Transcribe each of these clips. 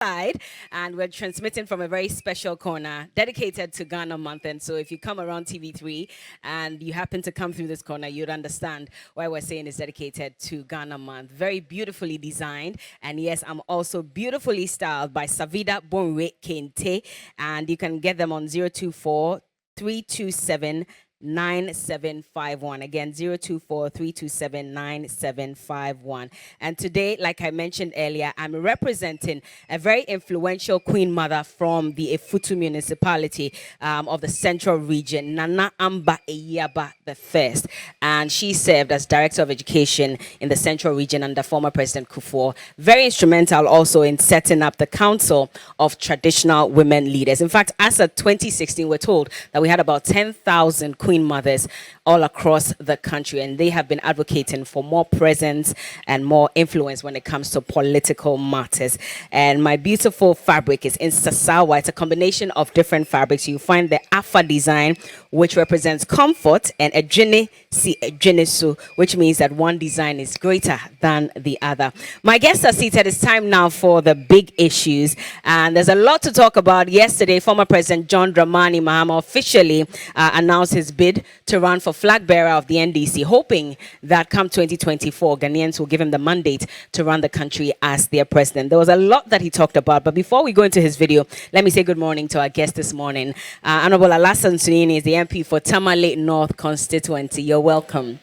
And we're transmitting from a very special corner dedicated to Ghana Month. And so if you come around TV3 and you happen to come through this corner, you'd understand why we're saying it's dedicated to Ghana Month. Very beautifully designed. And yes, I'm also beautifully styled by Savida Bonwe Kente. And you can get them on 024 327 9751. Again, 024 327 9751. And today, like I mentioned earlier, I'm representing a very influential queen mother from the Efutu municipality of the central region, Nana Amba Eyaba the First. And she served as director of education in the central region under former President Kufuor. Very instrumental also in setting up the Council of Traditional Women Leaders. In fact, as of 2016, we're told that we had about 10,000 queen mothers all across the country, and they have been advocating for more presence and more influence when it comes to political matters. And my beautiful fabric is in Sasawa. It's a combination of different fabrics. You find the Afa design, which represents comfort, and Ejene si Ejenesu, which means that one design is greater than the other. My guests are seated. It's time now for the big issues, and there's a lot to talk about. Yesterday, former President John Dramani Mahama officially announced his bid to run for flag bearer of the NDC, hoping that come 2024, Ghanaians will give him the mandate to run the country as their president. There was a lot that he talked about, but before we go into his video, let me say good morning to our guest this morning. Honorable Alasan Sunini is the MP for Tamale North constituency. You're welcome.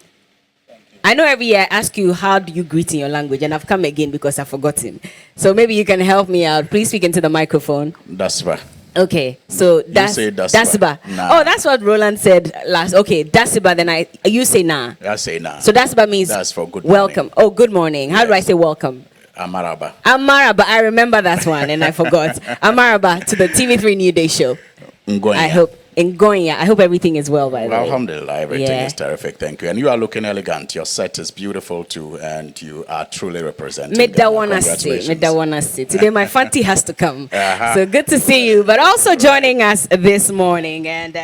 I know every year I ask you, how do you greet in your language? And I've come again because I've forgotten. So maybe you can help me out. Please speak into the microphone. Dasba. Okay, so Dasiba. Nah. Oh, that's what Roland said last. Okay, Dasiba, then you say nah. I say nah. So Dasiba means that's for good welcome. morning. Oh, good morning. How do I say welcome? Amaraba. Amaraba. I remember that one and I forgot. Amaraba to the TV3Newday show. Ngonya. I hope. I hope everything is well, by the way. Alhamdulillah, everything is terrific. Thank you. And you are looking elegant. Your set is beautiful too, and you are truly representing. Congratulations. Today my fanti has to come. So good to see you. But also joining us this morning, and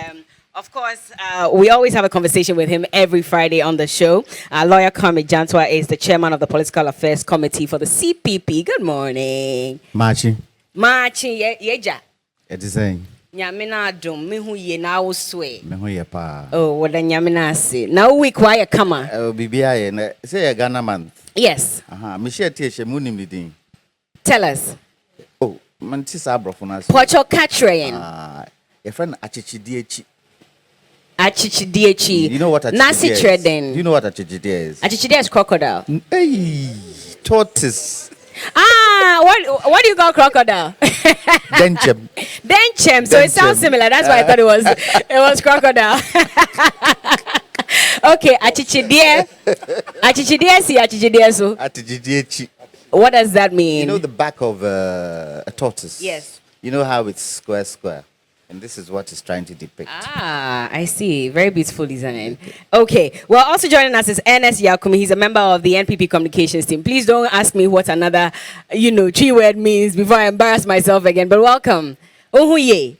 of course, we always have a conversation with him every Friday on the show. Lawyer Kwame Jantwa is the chairman of the Political Affairs Committee for the CPP. Good morning. Machi, Yeja. it is saying. Nyamina dum mehu ye na wo swe. Mehu ye pa. Oh, what the nyamina say. Now we quiet kama. Bibia ye say a Ghana Month. Yes. Me share tie munim lidin. Tell us. Oh, man ti sa brofo na so. Pocho catchrain. Your friend Achichidiechi. Achichidiechi. You know what Achichidie Nasi is? trading. Do you know what Achichidie is? Achichidie is crocodile. Hey, tortoise. What do you call crocodile? Denchem. Denchem. So it sounds similar. That's why I thought it was crocodile. Okay, Achichidie. Achichidie si Achichidie so. Achichidiechi. What does that mean? You know the back of a tortoise? Yes. You know how it's square. And this is what it's trying to depict. I see. Very beautiful design. Okay. Well, also joining us is Ernest Yakumi. He's a member of the NPP communications team. Please don't ask me what another, tree word means before I embarrass myself again. But welcome. Ohuye.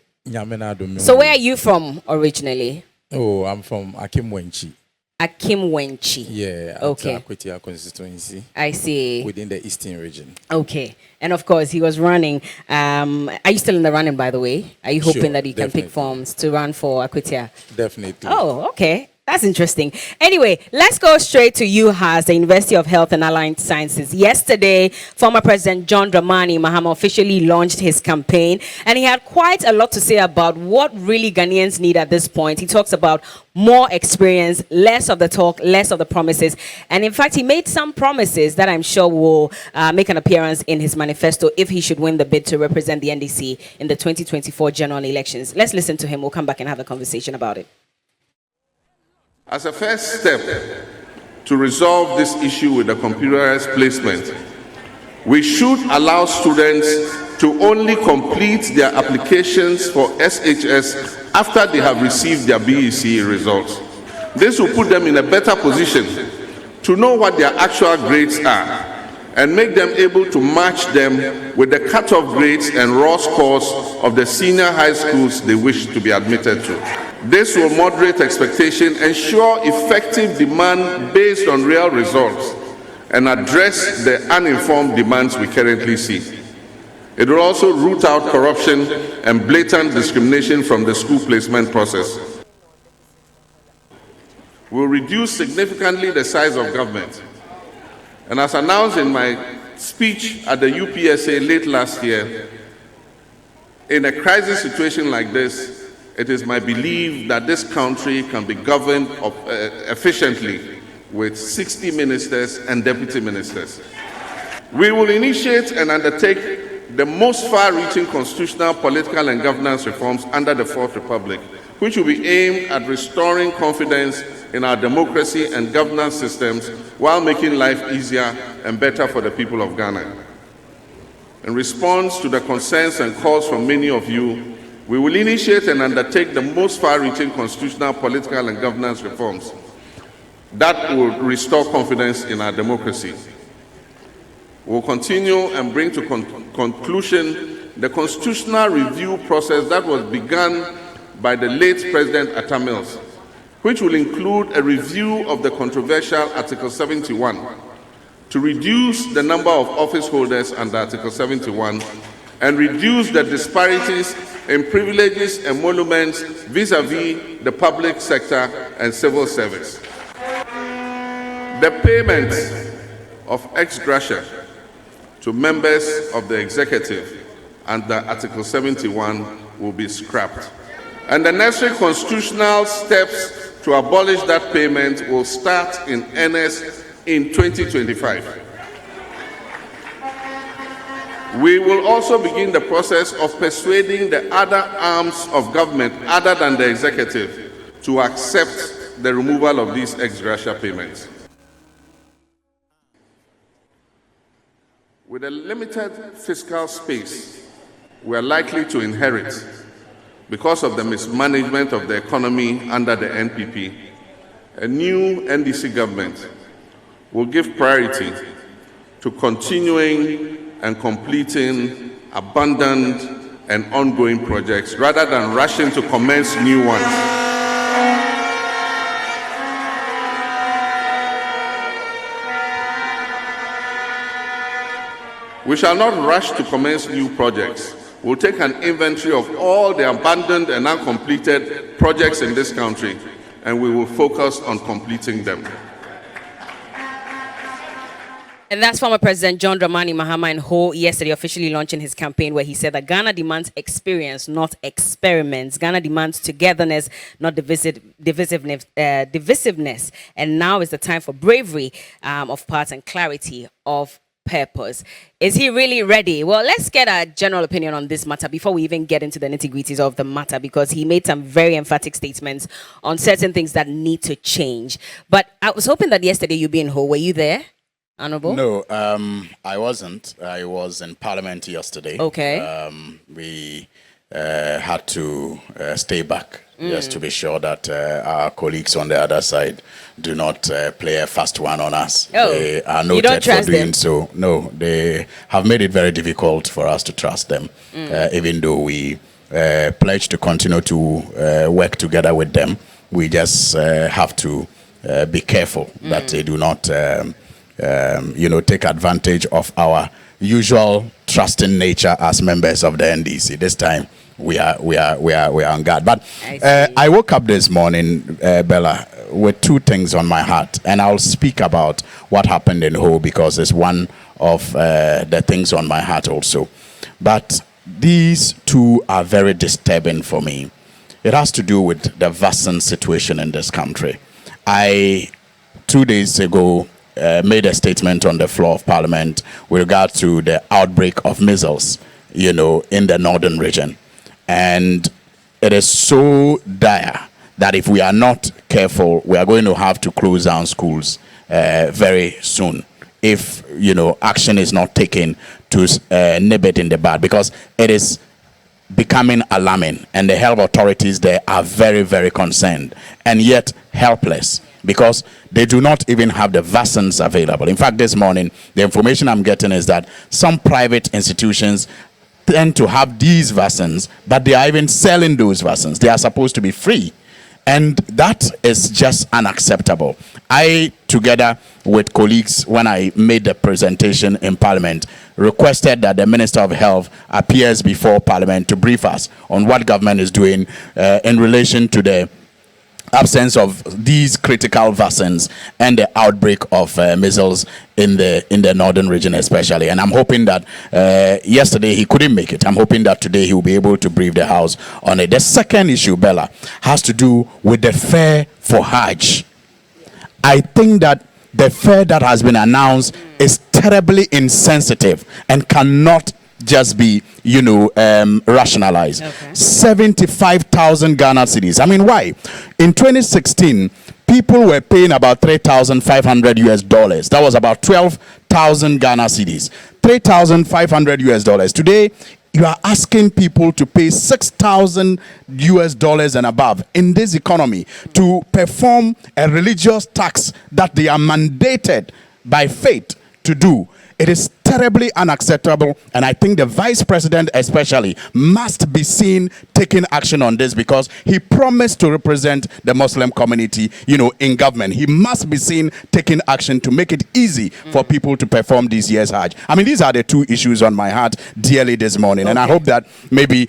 So where are you from originally? Oh, I'm from Akimwenchi. Akimwenchi. Yeah. Okay. Akwetia constituency. I see. Within the eastern region. Okay. And of course, he was running. Are you still in the running, by the way? Are you hoping that you can pick forms to run for Akwetia? Definitely. Oh, okay. That's interesting. Anyway, let's go straight to UHAS, the University of Health and Allied Sciences. Yesterday, former President John Dramani Mahama officially launched his campaign, and he had quite a lot to say about what really Ghanaians need at this point. He talks about more experience, less of the talk, less of the promises. And in fact, he made some promises that I'm sure will make an appearance in his manifesto if he should win the bid to represent the NDC in the 2024 general elections. Let's listen to him. We'll come back and have a conversation about it. As a first step to resolve this issue with the computerized placement, we should allow students to only complete their applications for SHS after they have received their BEC results. This will put them in a better position to know what their actual grades are and make them able to match them with the cutoff grades and raw scores of the senior high schools they wish to be admitted to. This will moderate expectation, ensure effective demand based on real results, and address the uninformed demands we currently see. It will also root out corruption and blatant discrimination from the school placement process. We will reduce significantly the size of government. And as announced in my speech at the UPSA late last year, in a crisis situation like this, it is my belief that this country can be governed efficiently with 60 ministers and deputy ministers. We will initiate and undertake the most far-reaching constitutional, political, and governance reforms under the Fourth Republic, which will be aimed at restoring confidence in our democracy and governance systems while making life easier and better for the people of Ghana. In response to the concerns and calls from many of you, we will initiate and undertake the most far-reaching constitutional, political, and governance reforms that will restore confidence in our democracy. We will continue and bring to conclusion the constitutional review process that was begun by the late President Atta Mills, which will include a review of the controversial Article 71 to reduce the number of office holders under Article 71 and reduce the disparities in privileges and emoluments vis-à-vis the public sector and civil service. The payment of ex-gratia to members of the executive under Article 71 will be scrapped. And the necessary constitutional steps to abolish that payment will start in earnest in 2025. We will also begin the process of persuading the other arms of government other than the executive to accept the removal of these ex-gratia payments. With a limited fiscal space we are likely to inherit because of the mismanagement of the economy under the NPP, a new NDC government will give priority to continuing and completing abundant and ongoing projects rather than rushing to commence new ones. We shall not rush to commence new projects. We'll take an inventory of all the abandoned and uncompleted projects in this country, and we will focus on completing them. And that's former President John Dramani Mahama in Ho yesterday officially launching his campaign, where he said that Ghana demands experience, not experiments. Ghana demands togetherness, not divisiveness. And now is the time for bravery of parts and clarity of purpose. Is he really ready? Well, let's get a general opinion on this matter before we even get into the nitty-gritties of the matter, because he made some very emphatic statements on certain things that need to change. But I was hoping that yesterday you'd be in Ho. Were you there, Honorable? No, I wasn't. I was in Parliament yesterday. Okay. We had to stay back just to be sure that our colleagues on the other side do not play a fast one on us. Oh, they are you don't noted for trust doing them? so. No, they have made it very difficult for us to trust them, even though we pledge to continue to work together with them. We just have to be careful that they do not take advantage of our usual trusting nature as members of the NDC. This time we are on guard. But I woke up this morning, Bella, with two things on my heart, and I'll speak about what happened in Ho because it's one of the things on my heart also. But these two are very disturbing for me. It has to do with the vaccine situation in this country. 2 days ago, made a statement on the floor of Parliament with regard to the outbreak of measles, in the northern region. And it is so dire that if we are not careful, we are going to have to close down schools very soon if, action is not taken to nip it in the bud, because it is becoming alarming and the health authorities there are very, very concerned and yet helpless, because they do not even have the vaccines available. In fact, this morning, the information I'm getting is that some private institutions tend to have these vaccines, but they are even selling those vaccines. They are supposed to be free. And that is just unacceptable. I, together with colleagues, when I made the presentation in Parliament, requested that the Minister of Health appears before Parliament to brief us on what government is doing in relation to the absence of these critical vaccines and the outbreak of measles in the northern region especially. And I'm hoping that yesterday he couldn't make it. I'm hoping that today he will be able to brief the House on it. The second issue, Bella, has to do with the fare for Hajj. I think that the fare that has been announced is terribly insensitive and cannot just be, rationalized. Okay. 75,000 Ghana cedis. I mean, why? In 2016, people were paying about $3,500. That was about 12,000 Ghana cedis. $3,500. Today, you are asking people to pay $6,000 and above in this economy to perform a religious tax that they are mandated by faith to do. It is terribly unacceptable, and I think the Vice President especially must be seen taking action on this, because he promised to represent the Muslim community, in government. He must be seen taking action to make it easy for people to perform this year's Hajj. I mean, these are the two issues on my heart dearly this morning, and I hope that maybe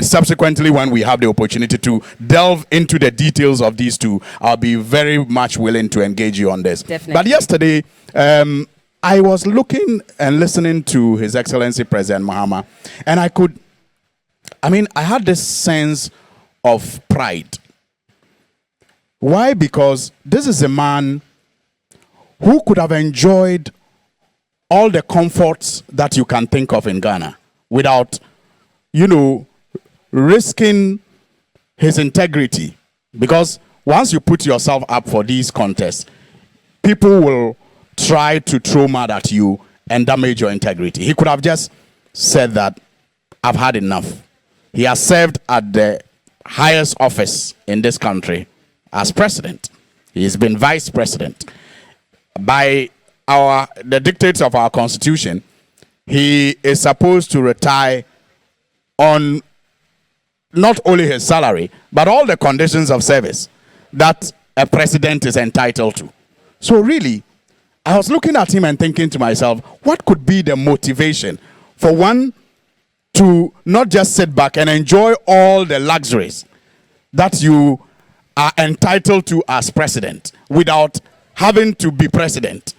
subsequently, when we have the opportunity to delve into the details of these two, I'll be very much willing to engage you on this. Definitely. But yesterday, I was looking and listening to His Excellency President Mahama, and I had this sense of pride. Why? Because this is a man who could have enjoyed all the comforts that you can think of in Ghana without, risking his integrity. Because once you put yourself up for these contests, people will try to throw mud at you and damage your integrity. He could have just said that, I've had enough. He has served at the highest office in this country as president. He's been vice president. By the dictates of our constitution, he is supposed to retire on not only his salary, but all the conditions of service that a president is entitled to. So really, I was looking at him and thinking to myself, what could be the motivation for one to not just sit back and enjoy all the luxuries that you are entitled to as president without having to be president?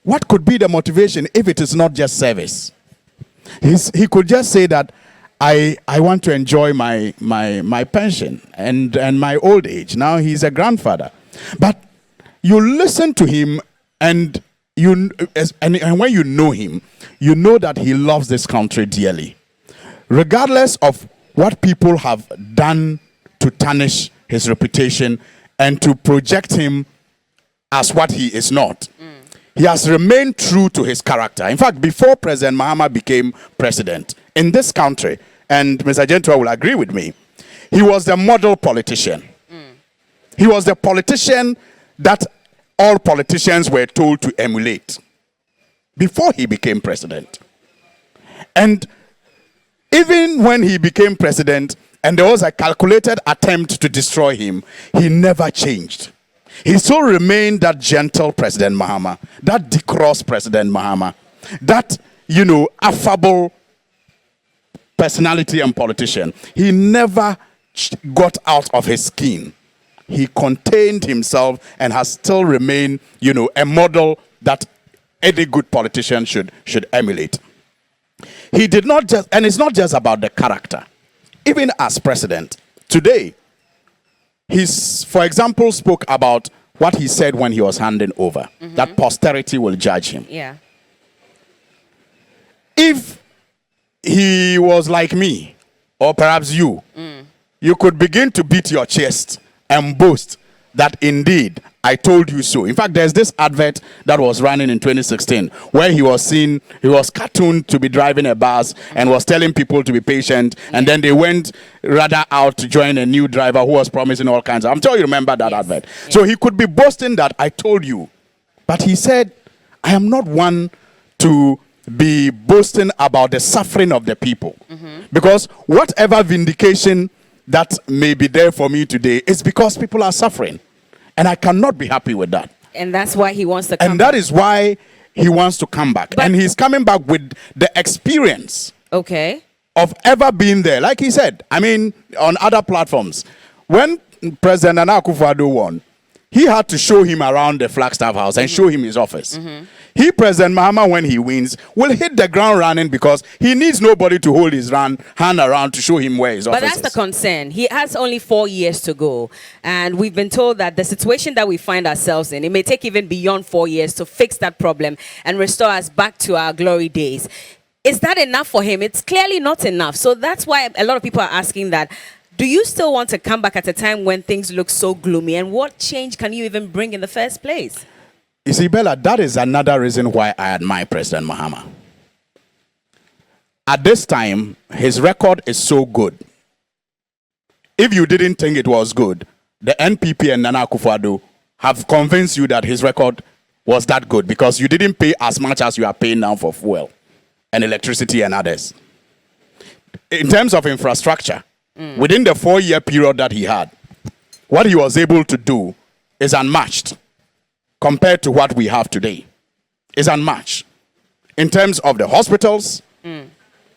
What could be the motivation if it is not just service? He could just say that I want to enjoy my pension and my old age. Now he's a grandfather. But you listen to him, and when you know him, you know that he loves this country dearly. Regardless of what people have done to tarnish his reputation and to project him as what he is not, he has remained true to his character. In fact, before President Mahama became president in this country, and Mr. Gentua will agree with me, he was the model politician. He was the politician that all politicians were told to emulate before he became president. And even when he became president and there was a calculated attempt to destroy him, he never changed. He still remained that gentle President Mahama, that decorous President Mahama, that, affable personality and politician. He never got out of his skin. He contained himself and has still remained, a model that any good politician should emulate. He did not just, and it's not just about the character. Even as president, today, for example, spoke about what he said when he was handing over, that posterity will judge him. Yeah. If he was like me, or perhaps you, you could begin to beat your chest and boast that indeed I told you so. In fact, there's this advert that was running in 2016 where he was cartooned to be driving a bus and was telling people to be patient, and then they went rather out to join a new driver who was promising all kinds of. I'm sure you remember that advert. Yes. So he could be boasting that I told you, but he said, I am not one to be boasting about the suffering of the people, because whatever vindication that may be there for me today is because people are suffering. And I cannot be happy with that. And that's why he wants to come And that back. is why he wants to come back. But- and he's coming back with the experience Okay. of ever being there. Like he said, I mean, on other platforms, when President Nana Akufo-Addo won, he had to show him around the Flagstaff House and show him his office. He, President Mahama, when he wins, will hit the ground running because he needs nobody to hold his hand around to show him where his office But is. that's the concern. He has only 4 years to go. And we've been told that the situation that we find ourselves in, it may take even beyond 4 years to fix that problem and restore us back to our glory days. Is that enough for him? It's clearly not enough. So that's why a lot of people are asking that. Do you still want to come back at a time when things look so gloomy? And what change can you even bring in the first place? You see, Bella, that is another reason why I admire President Mahama. At this time, his record is so good. If you didn't think it was good, the NPP and Nana Akufo-Addo have convinced you that his record was that good because you didn't pay as much as you are paying now for fuel and electricity and others. In terms of infrastructure, within the 4-year period that he had, what he was able to do is unmatched compared to what we have today. Is unmatched. In terms of the hospitals,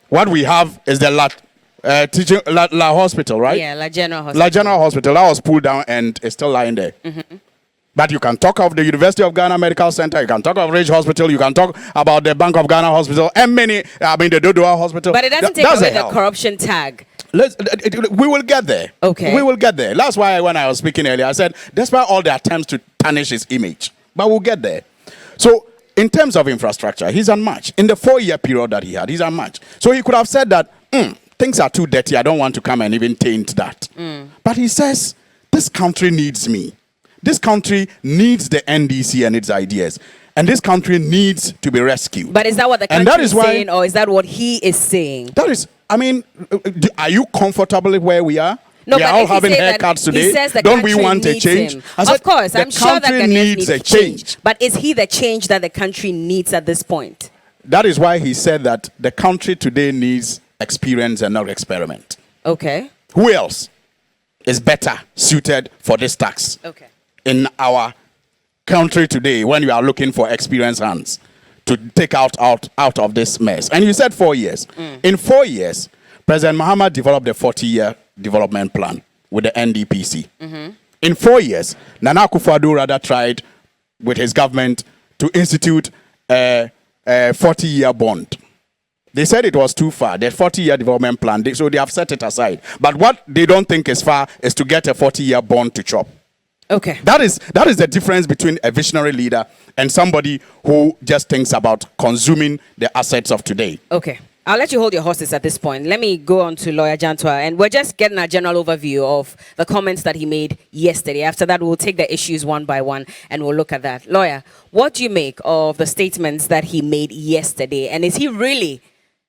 what we have is the La Hospital, right? Yeah, La General Hospital. La General Hospital, that was pulled down and is still lying there. But you can talk of the University of Ghana Medical Center, you can talk of Ridge Hospital, you can talk about the Bank of Ghana Hospital, and the Dodoa Hospital. But it doesn't take away the corruption tag. We will get there. Okay. We will get there. That's why when I was speaking earlier, I said, despite all the attempts to tarnish his image, but we'll get there. So, in terms of infrastructure, he's unmatched. In the 4-year period that he had, he's unmatched. So he could have said that, things are too dirty, I don't want to come and even taint that. But he says, this country needs me. This country needs the NDC and its ideas. And this country needs to be rescued. But is that what the And country that is is why- saying, or is that what he is saying? That is, I mean, are you comfortable where we are? No, we but are all if he having say that haircuts he today. says the Don't we country want a needs change? him. I said, Of course, the I'm sure that country Ghanaians needs need a change. But is he the change that the country needs at this point? That is why he said that the country today needs experience and not experiment. Okay. Who else is better suited for this tax Okay. in our country today when you are looking for experienced hands to take out of this mess? And you said 4 years. In 4 years, President Mahama developed a 40-year development plan with the NDPC. In 4 years, Nana Akufo-Addo rather tried with his government to institute a 40-year bond. They said it was too far, the 40-year development plan, so they have set it aside. But what they don't think is far is to get a 40-year bond to chop. Okay. That is the difference between a visionary leader and somebody who just thinks about consuming the assets of today. Okay. I'll let you hold your horses at this point. Let me go on to Lawyer Jantua, and we're just getting a general overview of the comments that he made yesterday. After that, we'll take the issues one by one, and we'll look at that. Lawyer, what do you make of the statements that he made yesterday? And is he really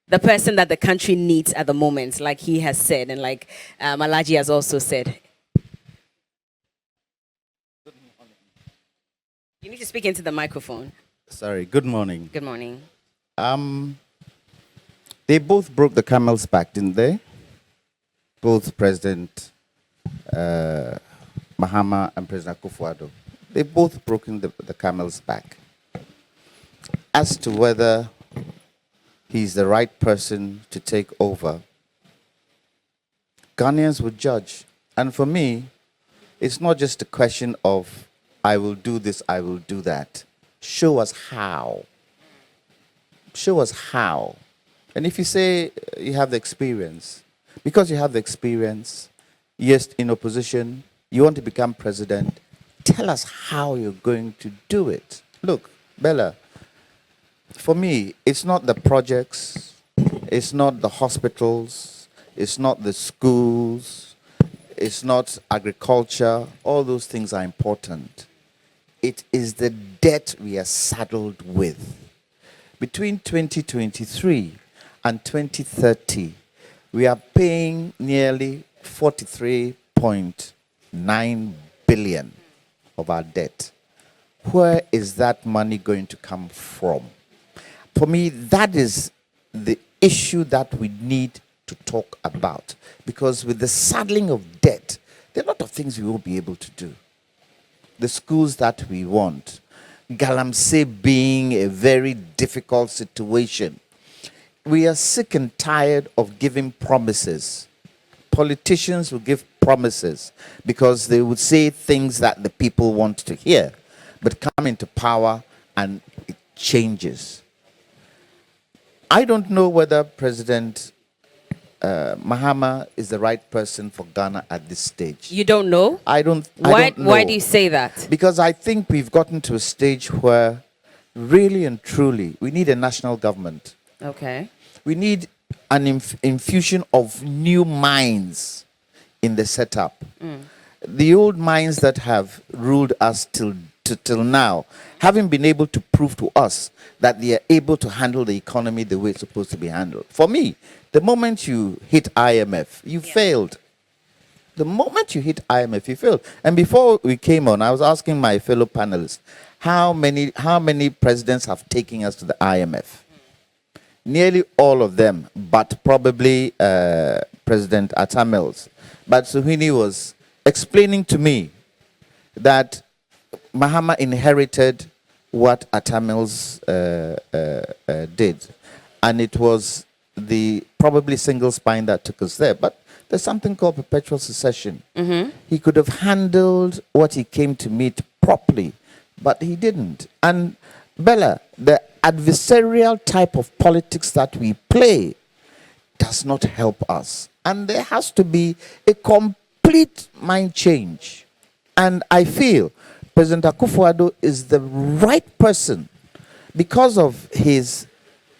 the person that the country needs at the moment, like he has said, and like Malaji has also said? You need to speak into the microphone. Sorry, good morning. Good morning. They both broke the camel's back, didn't they? Both President Mahama and President Akufo-Addo. They both broken the camel's back. As to whether he's the right person to take over, Ghanaians would judge. And for me, it's not just a question of, I will do this, I will do that. Show us how. Show us how. And if you say you have the experience, because you have the experience, yes, in opposition, you want to become president, tell us how you're going to do it. Look, Bella, for me, it's not the projects, it's not the hospitals, it's not the schools, it's not agriculture. All those things are important. It is the debt we are saddled with. Between 2023 and 2030, we are paying nearly 43.9 billion of our debt. Where is that money going to come from? For me, that is the issue that we need to talk about. Because with the saddling of debt, there are a lot of things we won't be able to do. the schools that we want, Galamsey being a very difficult situation. We are sick and tired of giving promises. Politicians will give promises because they would say things that the people want to hear, but come into power and it changes. I don't know whether President Mahama is the right person for Ghana at this stage. You don't know? I don't know. Why do you say that? Because I think we've gotten to a stage where really and truly we need a national government. Okay. We need an infusion of new minds in the setup. The old minds that have ruled us till now, having been able to prove to us that they are able to handle the economy the way it's supposed to be handled. For me, the moment you hit IMF, you failed. The moment you hit IMF, you failed. And before we came on, I was asking my fellow panelists, how many presidents have taken us to the IMF? Nearly all of them, but probably President Atta Mills. But Suhini was explaining to me that Mahama inherited what Atta Mills did. And it was the probably single spine that took us there. But there's something called perpetual succession. He could have handled what he came to meet properly, but he didn't. And Bella, the adversarial type of politics that we play does not help us. And there has to be a complete mind change. And I feel President Akufo-Addo is the right person because of his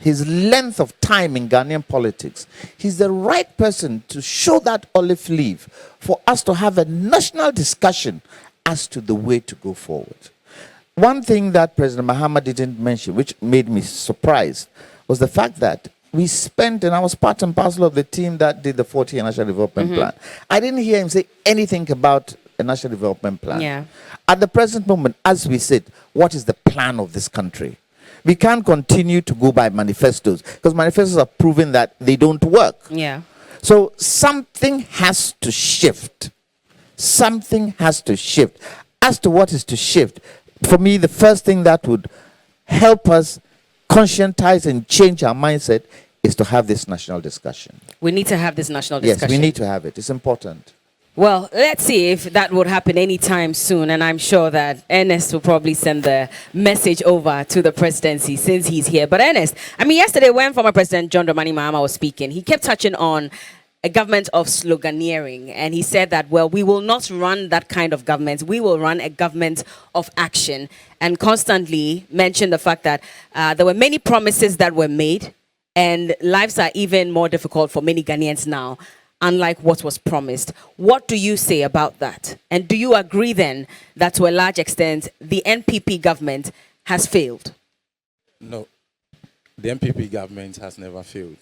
length of time in Ghanaian politics. He's the right person to show that olive leaf for us to have a national discussion as to the way to go forward. One thing that President Mahama didn't mention, which made me surprised, was the fact that we spent, and I was part and parcel of the team that did the 40-year National Development Plan. I didn't hear him say anything about a National Development Plan. Yeah. At the present moment, as we said, what is the plan of this country? We can't continue to go by manifestos because manifestos are proving that they don't work. Yeah. So something has to shift. Something has to shift. As to what is to shift, for me, the first thing that would help us conscientize and change our mindset is to have this national discussion. We need to have this national discussion. Yes, we need to have it. It's important. Well, let's see if that would happen anytime soon. And I'm sure that Ernest will probably send the message over to the presidency since he's here. But Ernest, I mean, yesterday when former President John Dramani Mahama was speaking, he kept touching on a government of sloganeering. And he said that, well, we will not run that kind of government. We will run a government of action. And constantly mentioned the fact that there were many promises that were made. And lives are even more difficult for many Ghanaians now, unlike what was promised. What do you say about that? And do you agree then that to a large extent, the NPP government has failed? No, the NPP government has never failed.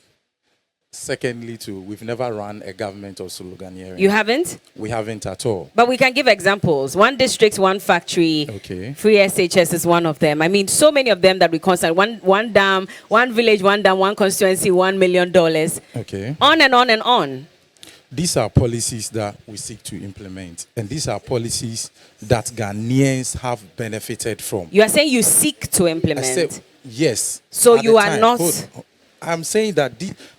Secondly, too, we've never run a government of sloganeering. You haven't? We haven't at all. But we can give examples. One district, one factory. Okay. Free SHS is one of them. I mean, so many of them that we constant. One dam, one village, one dam, one constituency, $1 million. Okay. On and on and on. These are policies that we seek to implement. And these are policies that Ghanaians have benefited from. You are saying you seek to implement. I said, yes. So At you the are time. not... I'm saying that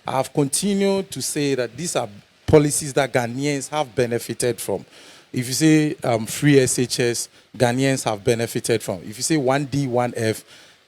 I have continued to say that these are policies that Ghanaians have benefited from. If you say free SHS, Ghanaians have benefited from. If you say 1D, 1F,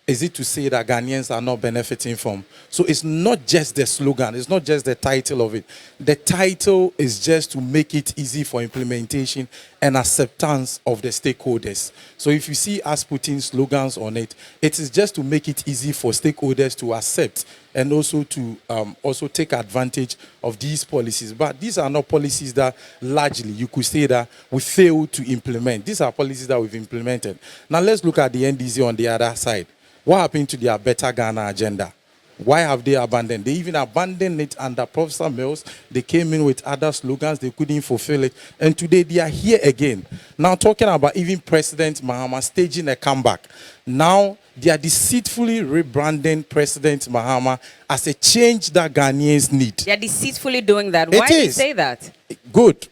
is it to say that Ghanaians are not benefiting from? So it's not just the slogan. It's not just the title of it. The title is just to make it easy for implementation and acceptance of the stakeholders. So if you see us putting slogans on it, it is just to make it easy for stakeholders to accept and also to also take advantage of these policies. But these are not policies that largely you could say that we failed to implement. These are policies that we've implemented. Now let's look at the NDC on the other side. What happened to their Better Ghana agenda? Why have they abandoned? They even abandoned it under Professor Mills. They came in with other slogans. They couldn't fulfill it. And today they are here again. Now talking about even President Mahama staging a comeback. Now they are deceitfully rebranding President Mahama as a change that Ghanaians need. They are deceitfully doing that. Why do you say that? Good.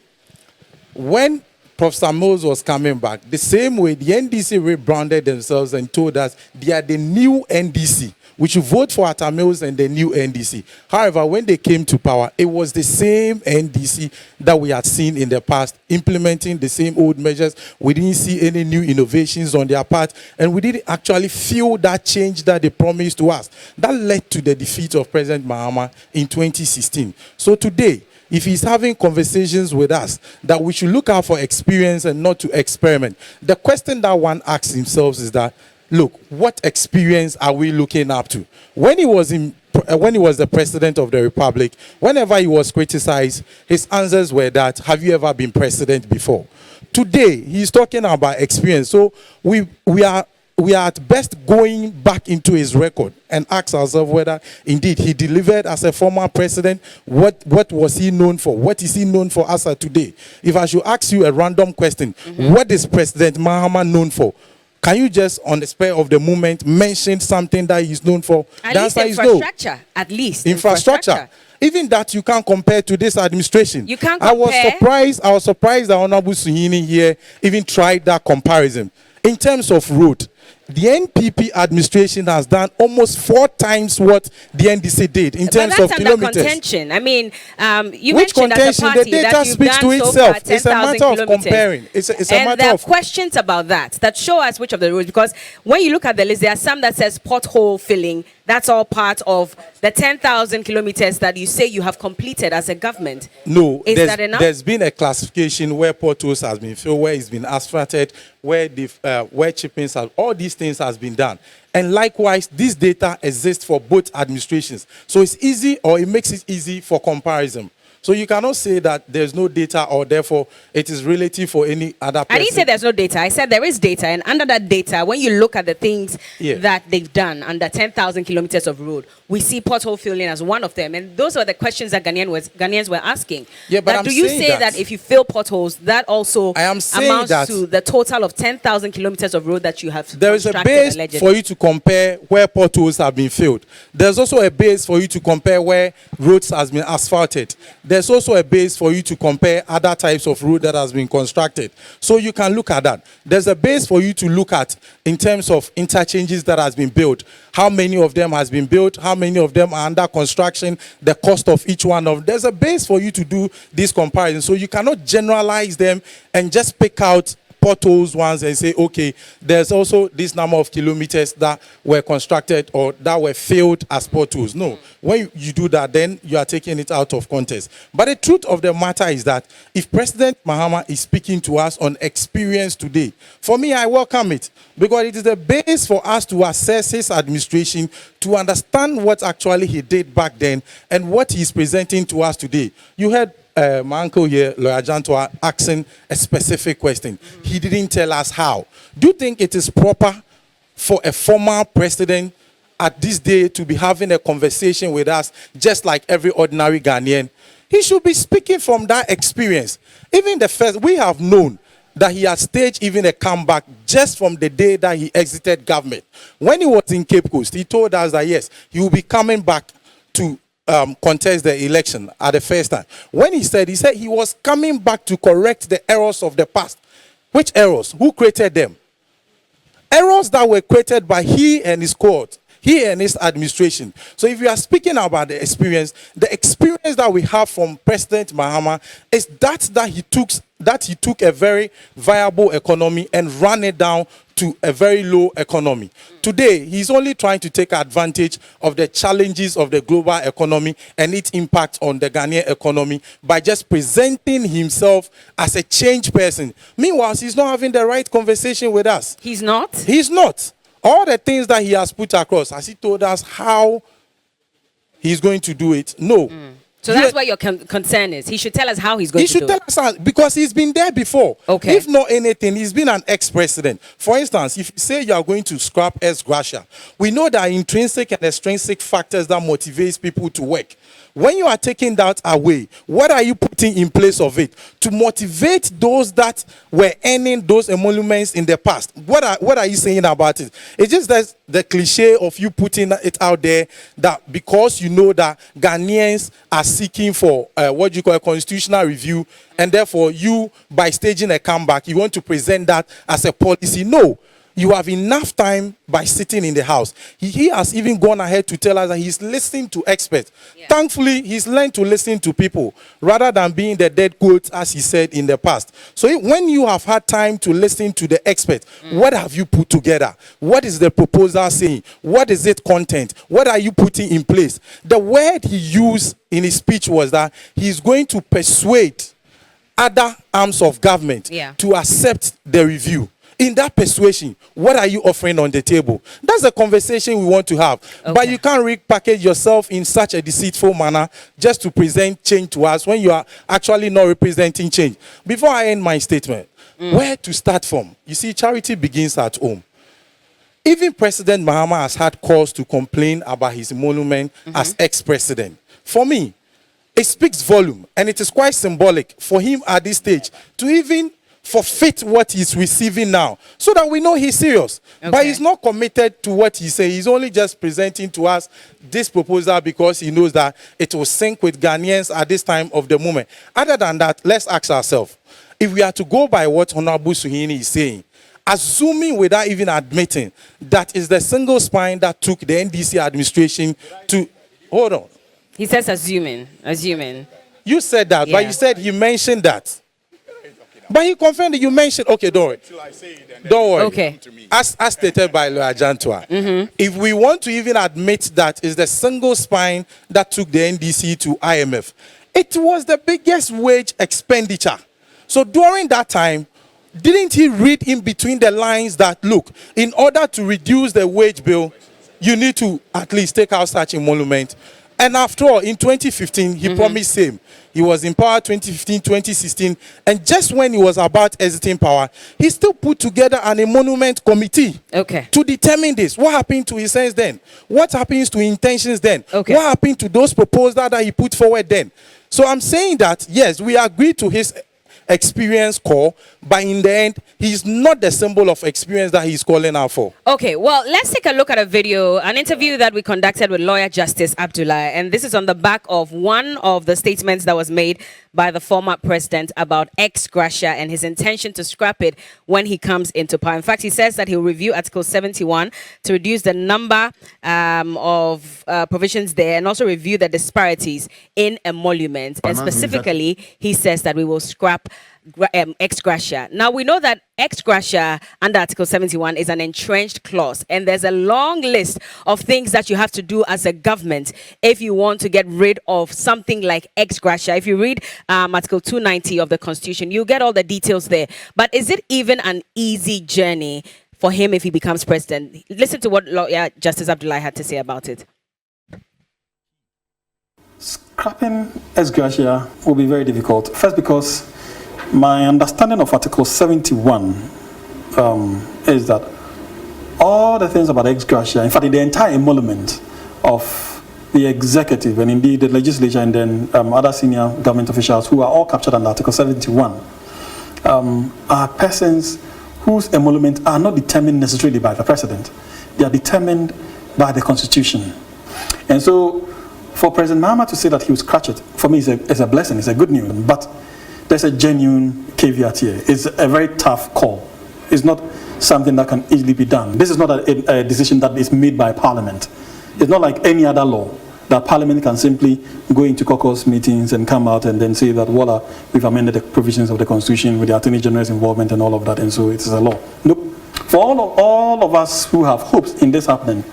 When Professor Mills was coming back, the same way the NDC rebranded themselves and told us they are the new NDC. We should vote for Atta Mills and the new NDC. However, when they came to power, it was the same NDC that we had seen in the past, implementing the same old measures. We didn't see any new innovations on their part, and we didn't actually feel that change that they promised to us. That led to the defeat of President Mahama in 2016. So today, if he's having conversations with us, that we should look out for experience and not to experiment. The question that one asks himself is that, look, what experience are we looking up to? When he was the president of the republic, whenever he was criticized, his answers were that, have you ever been president before? Today, he's talking about experience. So we are at best going back into his record and ask ourselves whether indeed he delivered as a former president. What was he known for? What is he known for as of today? If I should ask you a random question, what is President Mahama known for? Can you just, on the spur of the moment, mention something that he's known for? At least infrastructure. At least infrastructure. Even that you can't compare to this administration. You can't compare. I was surprised that Honorable Suhini here even tried that comparison. In terms of road, the NPP administration has done almost 4 times what the NDC did in terms of kilometers. Under contention. I mean, you Which mentioned as a contention? party The data that you've speaks done to so itself. far 10,000 It's a matter of kilometers. comparing. It's a And matter there are of questions about that show us which of the roads, because when you look at the list, there are some that says pothole filling. That's all part of the 10,000 kilometers that you say you have completed as a government. No, Is that enough? There's been a classification where potholes has been filled, where it's been asphalted, where chippings have, all these things has been done. And likewise, this data exists for both administrations. So it's easy, or it makes it easy for comparison. So you cannot say that there's no data, or therefore it is relative for any other person. I didn't say there's no data. I said there is data. And under that data, when you look at the things that they've done under 10,000 kilometers of road, we see pothole filling as one of them. And those are the questions that Ghanaians were asking. Yeah, but do you say that if you fill potholes, that also amounts to the total of 10,000 kilometers of road that you have there is a base allegedly? For you to compare where potholes have been filled. There's also a base for you to compare where roads has been asphalted. There's also a base for you to compare other types of road that has been constructed. So you can look at that. There's a base for you to look at in terms of interchanges that has been built. How many of them has been built? How many of them are under construction? The cost of each one of them. There's a base for you to do this comparison. So you cannot generalize them and just pick out potholes ones and say, okay, there's also this number of kilometers that were constructed or that were filled as potholes. No, when you do that, then you are taking it out of context. But the truth of the matter is that if President Mahama is speaking to us on experience today, for me, I welcome it, because it is the base for us to assess his administration, to understand what actually he did back then and what he's presenting to us today. You heard my uncle here, Lawyer Jantua, asking a specific question. He didn't tell us how. Do you think it is proper for a former president at this day to be having a conversation with us just like every ordinary Ghanaian? He should be speaking from that experience. Even the first, we have known that he has staged even a comeback just from the day that he exited government. When he was in Cape Coast, he told us that yes, he will be coming back to contest the election at the first time. When he said he was coming back to correct the errors of the past. Which errors? Who created them? Errors that were created by he and his court, he and his administration. So if you are speaking about the experience that we have from President Mahama is that he took a very viable economy and ran it down to a very low economy. Today, he's only trying to take advantage of the challenges of the global economy and its impact on the Ghanaian economy by just presenting himself as a change person. Meanwhile, he's not having the right conversation with us. He's not? He's not. All the things that he has put across, has he told us how he's going to do it? No. So that's where your concern is. He should tell us how he's going to do it. He should tell us how, because he's been there before. Okay. If not anything, he's been an ex-president. For instance, if you say you are going to scrap ex-gratia, we know there are intrinsic and extrinsic factors that motivates people to work. When you are taking that away, what are you putting in place of it to motivate those that were earning those emoluments in the past? What are you saying about it? It's just that the cliche of you putting it out there that because you know that Ghanaians are seeking for what you call a constitutional review, and therefore you, by staging a comeback, you want to present that as a policy. No. You have enough time by sitting in the house. He has even gone ahead to tell us that he's listening to experts. Yeah. Thankfully, he's learned to listen to people rather than being the dead goat, as he said in the past. So when you have had time to listen to the experts, what have you put together? What is the proposal saying? What is its content? What are you putting in place? The word he used in his speech was that he's going to persuade other arms of government to accept the review. In that persuasion, what are you offering on the table? That's the conversation we want to have. Okay. But you can't repackage yourself in such a deceitful manner just to present change to us when you are actually not representing change. Before I end my statement, where to start from? You see, charity begins at home. Even President Mahama has had cause to complain about his emolument as ex-president. For me, it speaks volume, and it is quite symbolic for him at this stage to even forfeit what he's receiving now, so that we know he's serious. Okay. But he's not committed to what he says. He's only just presenting to us this proposal because he knows that it will sync with Ghanaians at this time of the moment. Other than that, let's ask ourselves, if we are to go by what Honorable Suhuyini is saying, assuming without even admitting that is the single spine that took the NDC administration to... Hold on. He says assuming. You said that, but you said he mentioned that. But he confirmed that you mentioned, okay, don't worry. Don't worry. Okay. As stated by Lawyer Jantua, if we want to even admit that is the single spine that took the NDC to IMF, it was the biggest wage expenditure. So during that time, didn't he read in between the lines that, look, in order to reduce the wage bill, you need to at least take out such emolument? And after all, in 2015, he promised same. He was in power 2015, 2016. And just when he was about exiting power, he still put together an emolument committee to determine this. What happened to his sense then? What happens to intentions then? What happened to those proposals that he put forward then? So I'm saying that, yes, we agree to his experience call, but in the end, he's not the symbol of experience that he's calling out for. Okay, well, let's take a look at a video, an interview that we conducted with lawyer Justice Abdullah, and this is on the back of one of the statements that was made by the former president about ex-gratia and his intention to scrap it when he comes into power. In fact, he says that he'll review Article 71 to reduce the number of provisions there and also review the disparities in emoluments. And specifically, he says that we will scrap ex-gratia. Now, we know that ex-gratia under Article 71 is an entrenched clause, and there's a long list of things that you have to do as a government if you want to get rid of something like ex-gratia. If you read Article 290 of the Constitution, you'll get all the details there. But is it even an easy journey for him if he becomes president? Listen to what lawyer Justice Abdullah had to say about it. Scrapping ex-gratia will be very difficult. First, because my understanding of Article 71 is that all the things about ex-gratia, in fact, the entire emolument of the executive and indeed the legislature and then other senior government officials who are all captured under Article 71 are persons whose emoluments are not determined necessarily by the president. They are determined by the Constitution. And so for President Mahama to say that he will scratch it, for me, is a blessing, it's a good news. But there's a genuine caveat here. It's a very tough call. It's not something that can easily be done. This is not a decision that is made by Parliament. It's not like any other law that Parliament can simply go into caucus meetings and come out and then say that, voila, we've amended the provisions of the Constitution with the Attorney General's involvement and all of that, and so it is a law. Nope. For all of us who have hopes in this happening,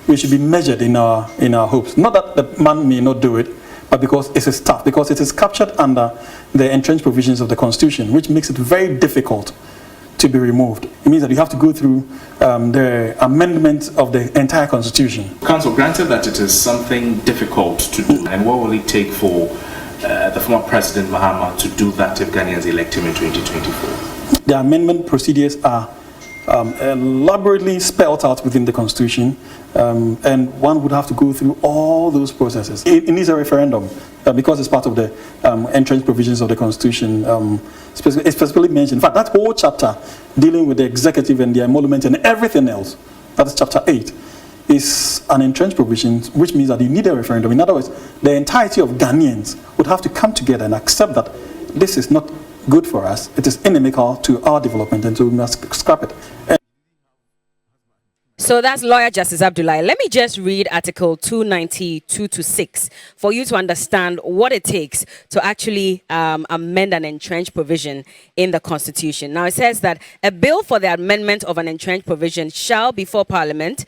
we should be measured in our hopes. Not that the man may not do it, but because it is tough, because it is captured under the entrenched provisions of the Constitution, which makes it very difficult to be removed. It means that you have to go through the amendment of the entire Constitution. Council, granted that it is something difficult to do, and what will it take for the former President Mahama to do that if Ghanaians elect him in 2024? The amendment procedures are elaborately spelled out within the Constitution, and one would have to go through all those processes. It needs a referendum because it's part of the entrenched provisions of the Constitution. It's specifically mentioned. In fact, that whole chapter dealing with the executive and the emolument and everything else, that is chapter 8, is an entrenched provision, which means that you need a referendum. In other words, the entirety of Ghanaians would have to come together and accept that this is not good for us, it is inimical to our development, and so we must scrap it. So that's Lawyer Justice Abdullahi. Let me just read Article 292 to 6 for you to understand what it takes to actually amend an entrenched provision in the Constitution. Now, it says that a bill for the amendment of an entrenched provision shall, before Parliament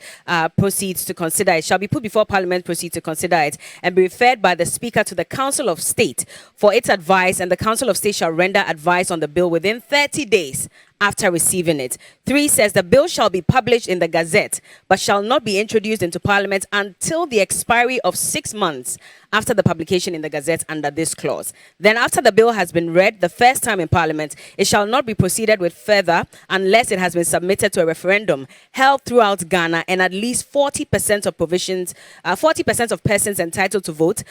proceeds to consider it, shall be put before Parliament proceeds to consider it, and be referred by the Speaker to the Council of State for its advice, and the Council of State shall render advice on the bill within 30 days after receiving it. 3 says the bill shall be published in the Gazette, but shall not be introduced into Parliament until the expiry of 6 months after the publication in the Gazette under this clause. Then after the bill has been read the first time in Parliament, it shall not be proceeded with further unless it has been submitted to a referendum held throughout Ghana, and at least 40% of provisions, 40% of persons entitled to vote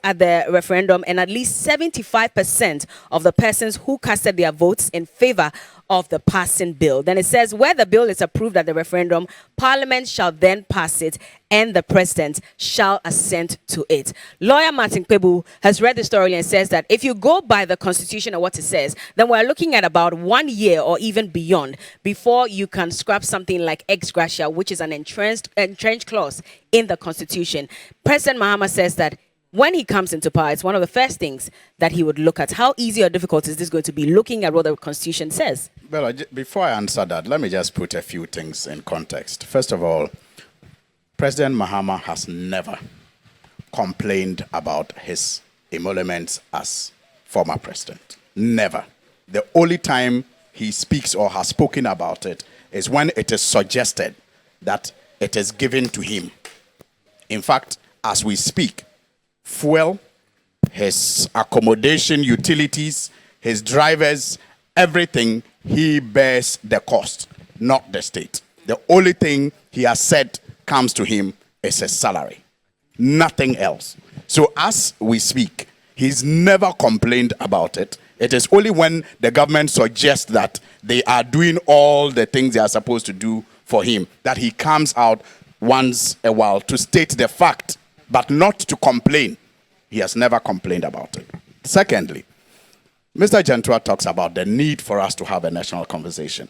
at the referendum, and at least 75% of the persons who casted their votes in favor of the passing bill. Then it says, where the bill is approved at the referendum, Parliament shall then pass it, and the President shall assent to it. Lawyer Martin Kwebu has read the story and says that if you go by the Constitution and what it says, then we're looking at about 1 year or even beyond before you can scrap something like ex-gratia, which is an entrenched clause in the Constitution. President Mahama says that when he comes into power, it's one of the first things that he would look at. How easy or difficult is this going to be, looking at what the Constitution says? Well, before I answer that, let me just put a few things in context. First of all, President Mahama has never complained about his emoluments as former president. Never. The only time he speaks or has spoken about it is when it is suggested that it is given to him. In fact, as we speak, fuel, his accommodation, utilities, his drivers, everything, he bears the cost, not the state. The only thing he has said comes to him is his salary, nothing else. So as we speak, he's never complained about it. It is only when the government suggests that they are doing all the things they are supposed to do for him that he comes out once a while to state the fact, but not to complain. He has never complained about it. Secondly, Mr. Gentua talks about the need for us to have a national conversation.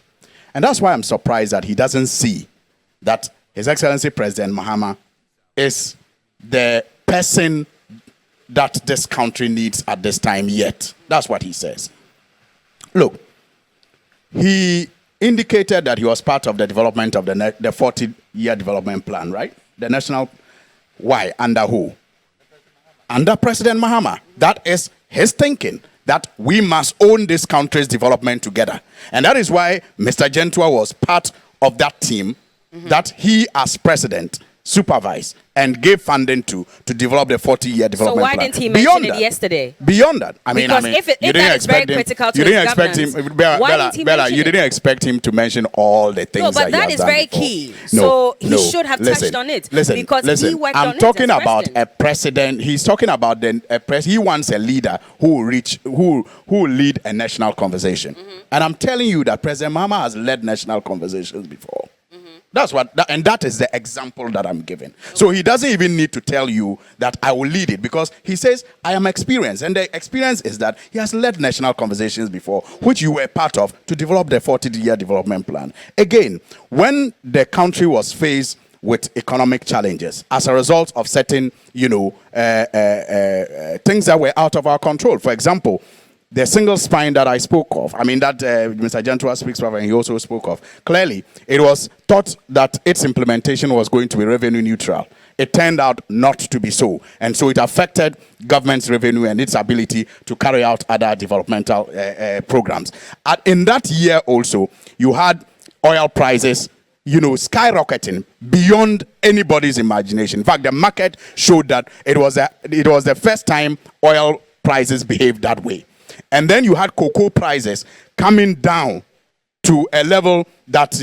And that's why I'm surprised that he doesn't see that His Excellency President Mahama is the person that this country needs at this time yet. That's what he says. Look, he indicated that he was part of the development of the 40-year development plan, right? The national, why? Under who? Under President Mahama. That is his thinking, that we must own this country's development together. And that is why Mr. Gentua was part of that team that he, as president, supervised and gave funding to develop the 40-year development plan. So why didn't he mention it yesterday? Beyond that, I mean, if that is very critical to his governance, why didn't he mention you it? didn't expect him to mention all the things. No, but that is very key. So he should have touched on it because he worked on it. I'm talking about a president. He's talking about he wants a leader who will lead a national conversation. And I'm telling you that President Mahama has led national conversations before. That's and that is the example that I'm giving. So he doesn't even need to tell you that I will lead it, because he says, I am experienced. And the experience is that he has led national conversations before, which you were part of, to develop the 40-year development plan. Again, when the country was faced with economic challenges as a result of certain, things that were out of our control. For example, the single spine that I spoke of, that Mr. Gentua speaks of and he also spoke of, clearly it was thought that its implementation was going to be revenue neutral. It turned out not to be so. And so it affected government's revenue and its ability to carry out other developmental programs. In that year also, you had oil prices skyrocketing beyond anybody's imagination. In fact, the market showed that it was the first time oil prices behaved that way. And then you had cocoa prices coming down to a level that,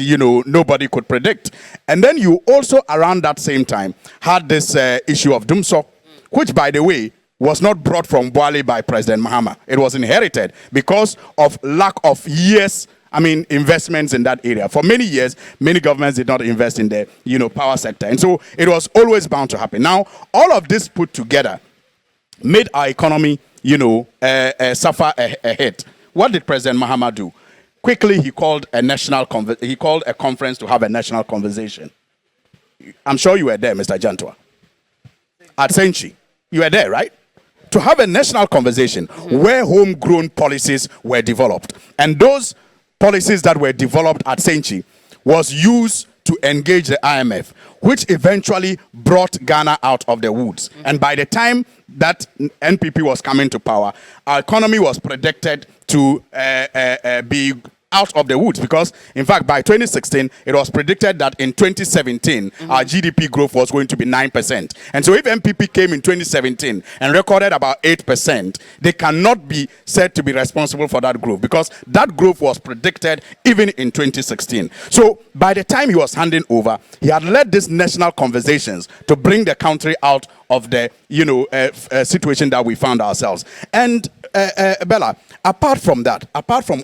nobody could predict. And then you also, around that same time, had this issue of Dumso, which, by the way, was not brought from Boale by President Mahama. It was inherited because of lack of investments in that area. For many years, many governments did not invest in the, power sector. And so it was always bound to happen. Now, all of this put together made our economy, suffer a hit. What did President Mahama do? Quickly, he called a conference to have a national conversation. I'm sure you were there, Mr. Jantua. At Senchi. You were there, right? To have a national conversation where homegrown policies were developed. And those policies that were developed at Senchi was used to engage the IMF, which eventually brought Ghana out of the woods. And by the time that NPP was coming to power, our economy was predicted to be out of the woods, because in fact by 2016 it was predicted that in 2017 our GDP growth was going to be 9%. And so if NPP came in 2017 and recorded about 8%, they cannot be said to be responsible for that growth, because that growth was predicted even in 2016. So by the time he was handing over, he had led these national conversations to bring the country out of the situation that we found ourselves. And Bella, apart from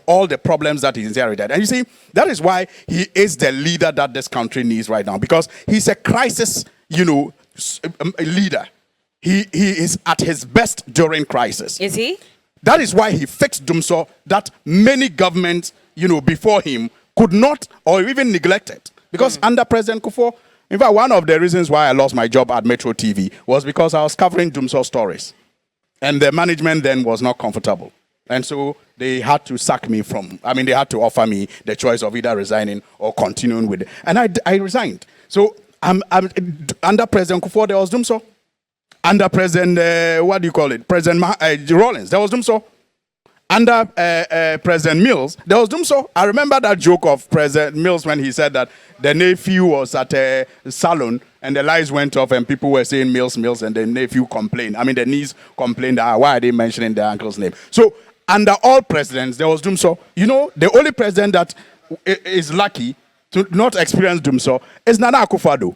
all the problems that he inherited, and you see, that is why he is the leader that this country needs right now, because he's a crisis, leader. He is at his best during crisis. Is he? That is why he fixed Dumso that many governments, before him could not or even neglected. Because under President Kufuor, in fact, one of the reasons why I lost my job at Metro TV was because I was covering Dumso stories. And the management then was not comfortable. And so they had to sack me they had to offer me the choice of either resigning or continuing with it. And I resigned. So under President Kufuor, there was Dumso. Under President, President Rawlings, there was Dumso. Under President Mills, there was Dumso. I remember that joke of President Mills when he said that the nephew was at a salon and the lights went off and people were saying Mills, and the nephew complained. The niece complained, why are they mentioning their uncle's name? So under all presidents, there was Dumso. The only president that is lucky to not experience Dumso is Nana Akufo-Addo.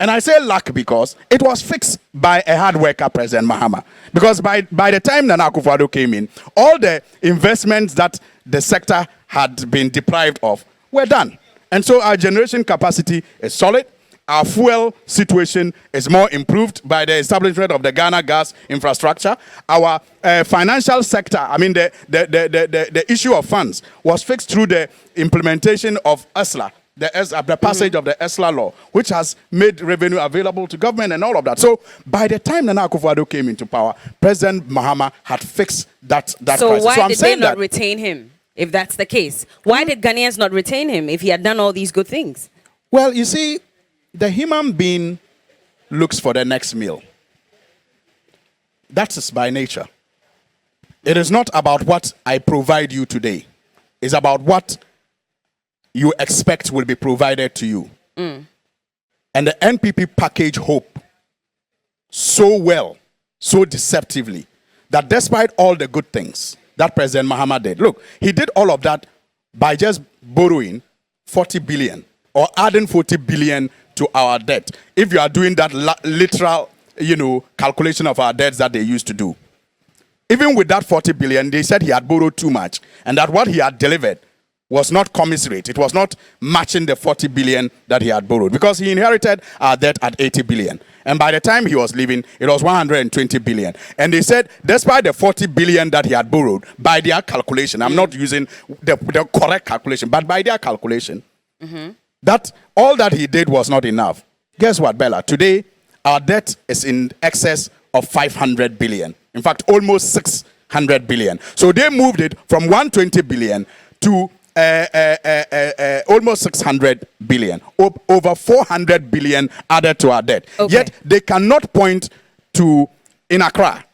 And I say luck because it was fixed by a hard worker, President Mahama. Because by the time Nana Akufo-Addo came in, all the investments that the sector had been deprived of were done. And so our generation capacity is solid. Our fuel situation is more improved by the establishment of the Ghana gas infrastructure. Our financial sector, the issue of funds was fixed through the implementation of ESLA. The passage of the ESLA law, which has made revenue available to government and all of that. So by the time Nana Akufo-Addo came into power, President Mahama had fixed that crisis. So why did they not retain him, if that's the case? Why did Ghanaians not retain him if he had done all these good things? Well, you see, the human being looks for the next meal. That's by nature. It is not about what I provide you today. It's about what you expect will be provided to you. And the NPP package hope so well, so deceptively, that despite all the good things that President Mahama did, look, he did all of that by just borrowing 40 billion or adding 40 billion to our debt. If you are doing that literal, calculation of our debts that they used to do. Even with that 40 billion, they said he had borrowed too much and that what he had delivered was not commensurate. It was not matching the 40 billion that he had borrowed, because he inherited our debt at 80 billion. And by the time he was leaving, it was 120 billion. And they said, despite the 40 billion that he had borrowed, by their calculation, I'm not using the correct calculation, but by their calculation, that all that he did was not enough. Guess what, Bella? Today, our debt is in excess of 500 billion. In fact, almost 600 billion. So they moved it from 120 billion to almost 600 billion, over 400 billion added to our debt. Okay. Yet they cannot point to, in Accra,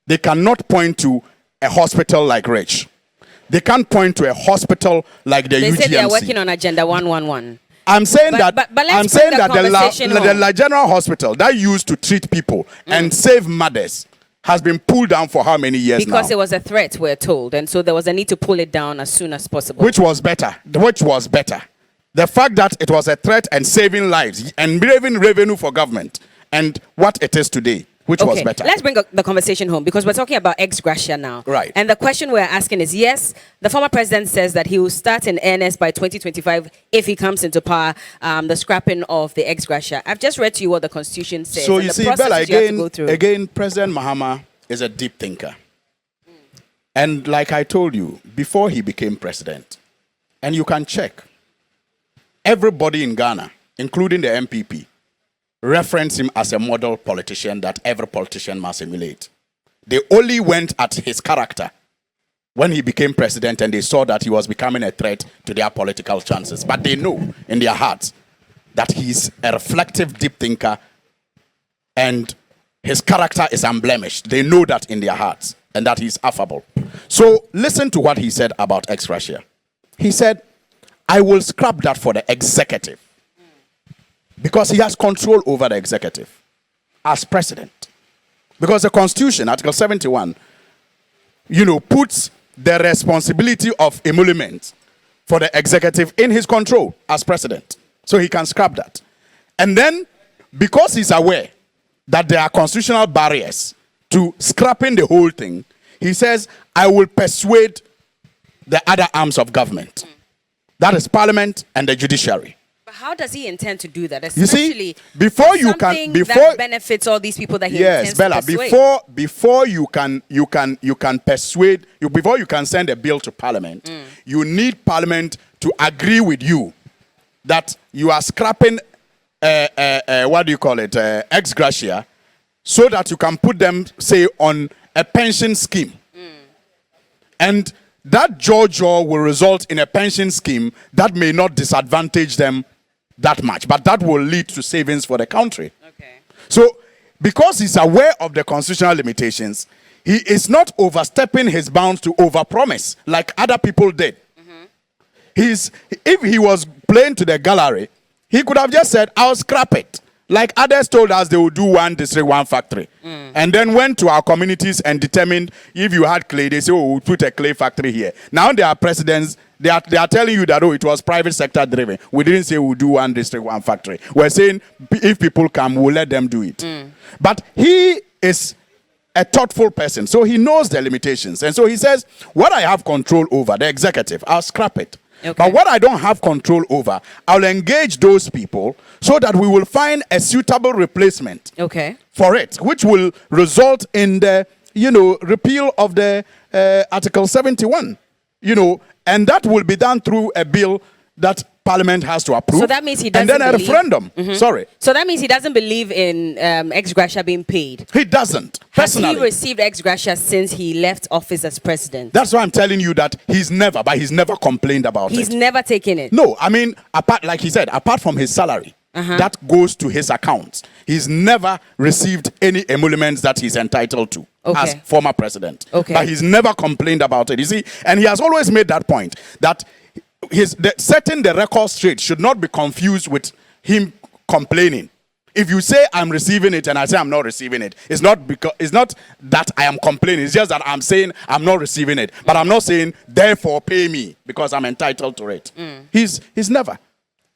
they cannot point to a hospital like Rich. They can't point to a hospital like the UGMC. They said they are working on Agenda 111. I'm saying that the La General Hospital that used to treat people and save mothers has been pulled down for how many years Because now? it was a threat, we're told, and so there was a need to pull it down as soon as possible. Which was better? Which was better? The fact that it was a threat and saving lives and saving revenue for government, and what it is today, which was better? Let's bring the conversation home, because we're talking about ex-gratia now. Right. And the question we're asking is, yes, the former president says that he will start in earnest by 2025 if he comes into power, the scrapping of the ex-gratia. I've just read to you what the Constitution says. So and you the see, processes Bella, you have to go through. again, President Mahama is a deep thinker. And like I told you, before he became president, and you can check, everybody in Ghana, including the NPP, reference him as a model politician that every politician must emulate. They only went at his character when he became president, and they saw that he was becoming a threat to their political chances. But they know in their hearts that he's a reflective, deep thinker, and his character is unblemished. They know that in their hearts, and that he's affable. So listen to what he said about ex-gratia. He said, I will scrap that for the executive, because he has control over the executive as president. Because the Constitution, Article 71, puts the responsibility of emolument for the executive in his control as president. So he can scrap that. And then, because he's aware that there are constitutional barriers to scrapping the whole thing, he says, I will persuade the other arms of government. That is Parliament and the judiciary. But how does he intend to do that? You see, before you can, that benefits all these people that he intends Bella, to persuade. before you can persuade, before you can send a bill to Parliament, you need Parliament to agree with you that you are scrapping, ex gratia, so that you can put them, say, on a pension scheme. And that jaw will result in a pension scheme that may not disadvantage them that much, but that will lead to savings for the country. Okay. So, because he's aware of the constitutional limitations, he is not overstepping his bounds to overpromise like other people did. If he was playing to the gallery, he could have just said, I'll scrap it. Like others told us they would do one district, one factory. And then went to our communities and determined if you had clay, they say, oh, we'll put a clay factory here. Now there are presidents, they are telling you that, oh, it was private sector driven. We didn't say we'll do one district, one factory. We're saying if people come, we'll let them do it. But he is a thoughtful person, so he knows the limitations. And so he says, what I have control over, the executive, I'll scrap it. Okay. But what I don't have control over, I'll engage those people so that we will find a suitable replacement for it, which will result in the, repeal of the Article 71, and that will be done through a bill that Parliament has to approve. So that means he doesn't and then a believe, referendum. Sorry. So that means he doesn't believe in ex gratia being paid. He doesn't. Personally. Has he received ex gratia since he left office as president? That's why I'm telling you that he's never complained about it. He's never taken it. No, I mean, like he said, apart from his salary, that goes to his accounts. He's never received any emoluments that he's entitled to as former president. But he's never complained about it. You see, and he has always made that point that setting the record straight should not be confused with him complaining. If you say I'm receiving it and I say I'm not receiving it, it's not that I am complaining. It's just that I'm saying I'm not receiving it, but I'm not saying therefore pay me because I'm entitled to it. He's never,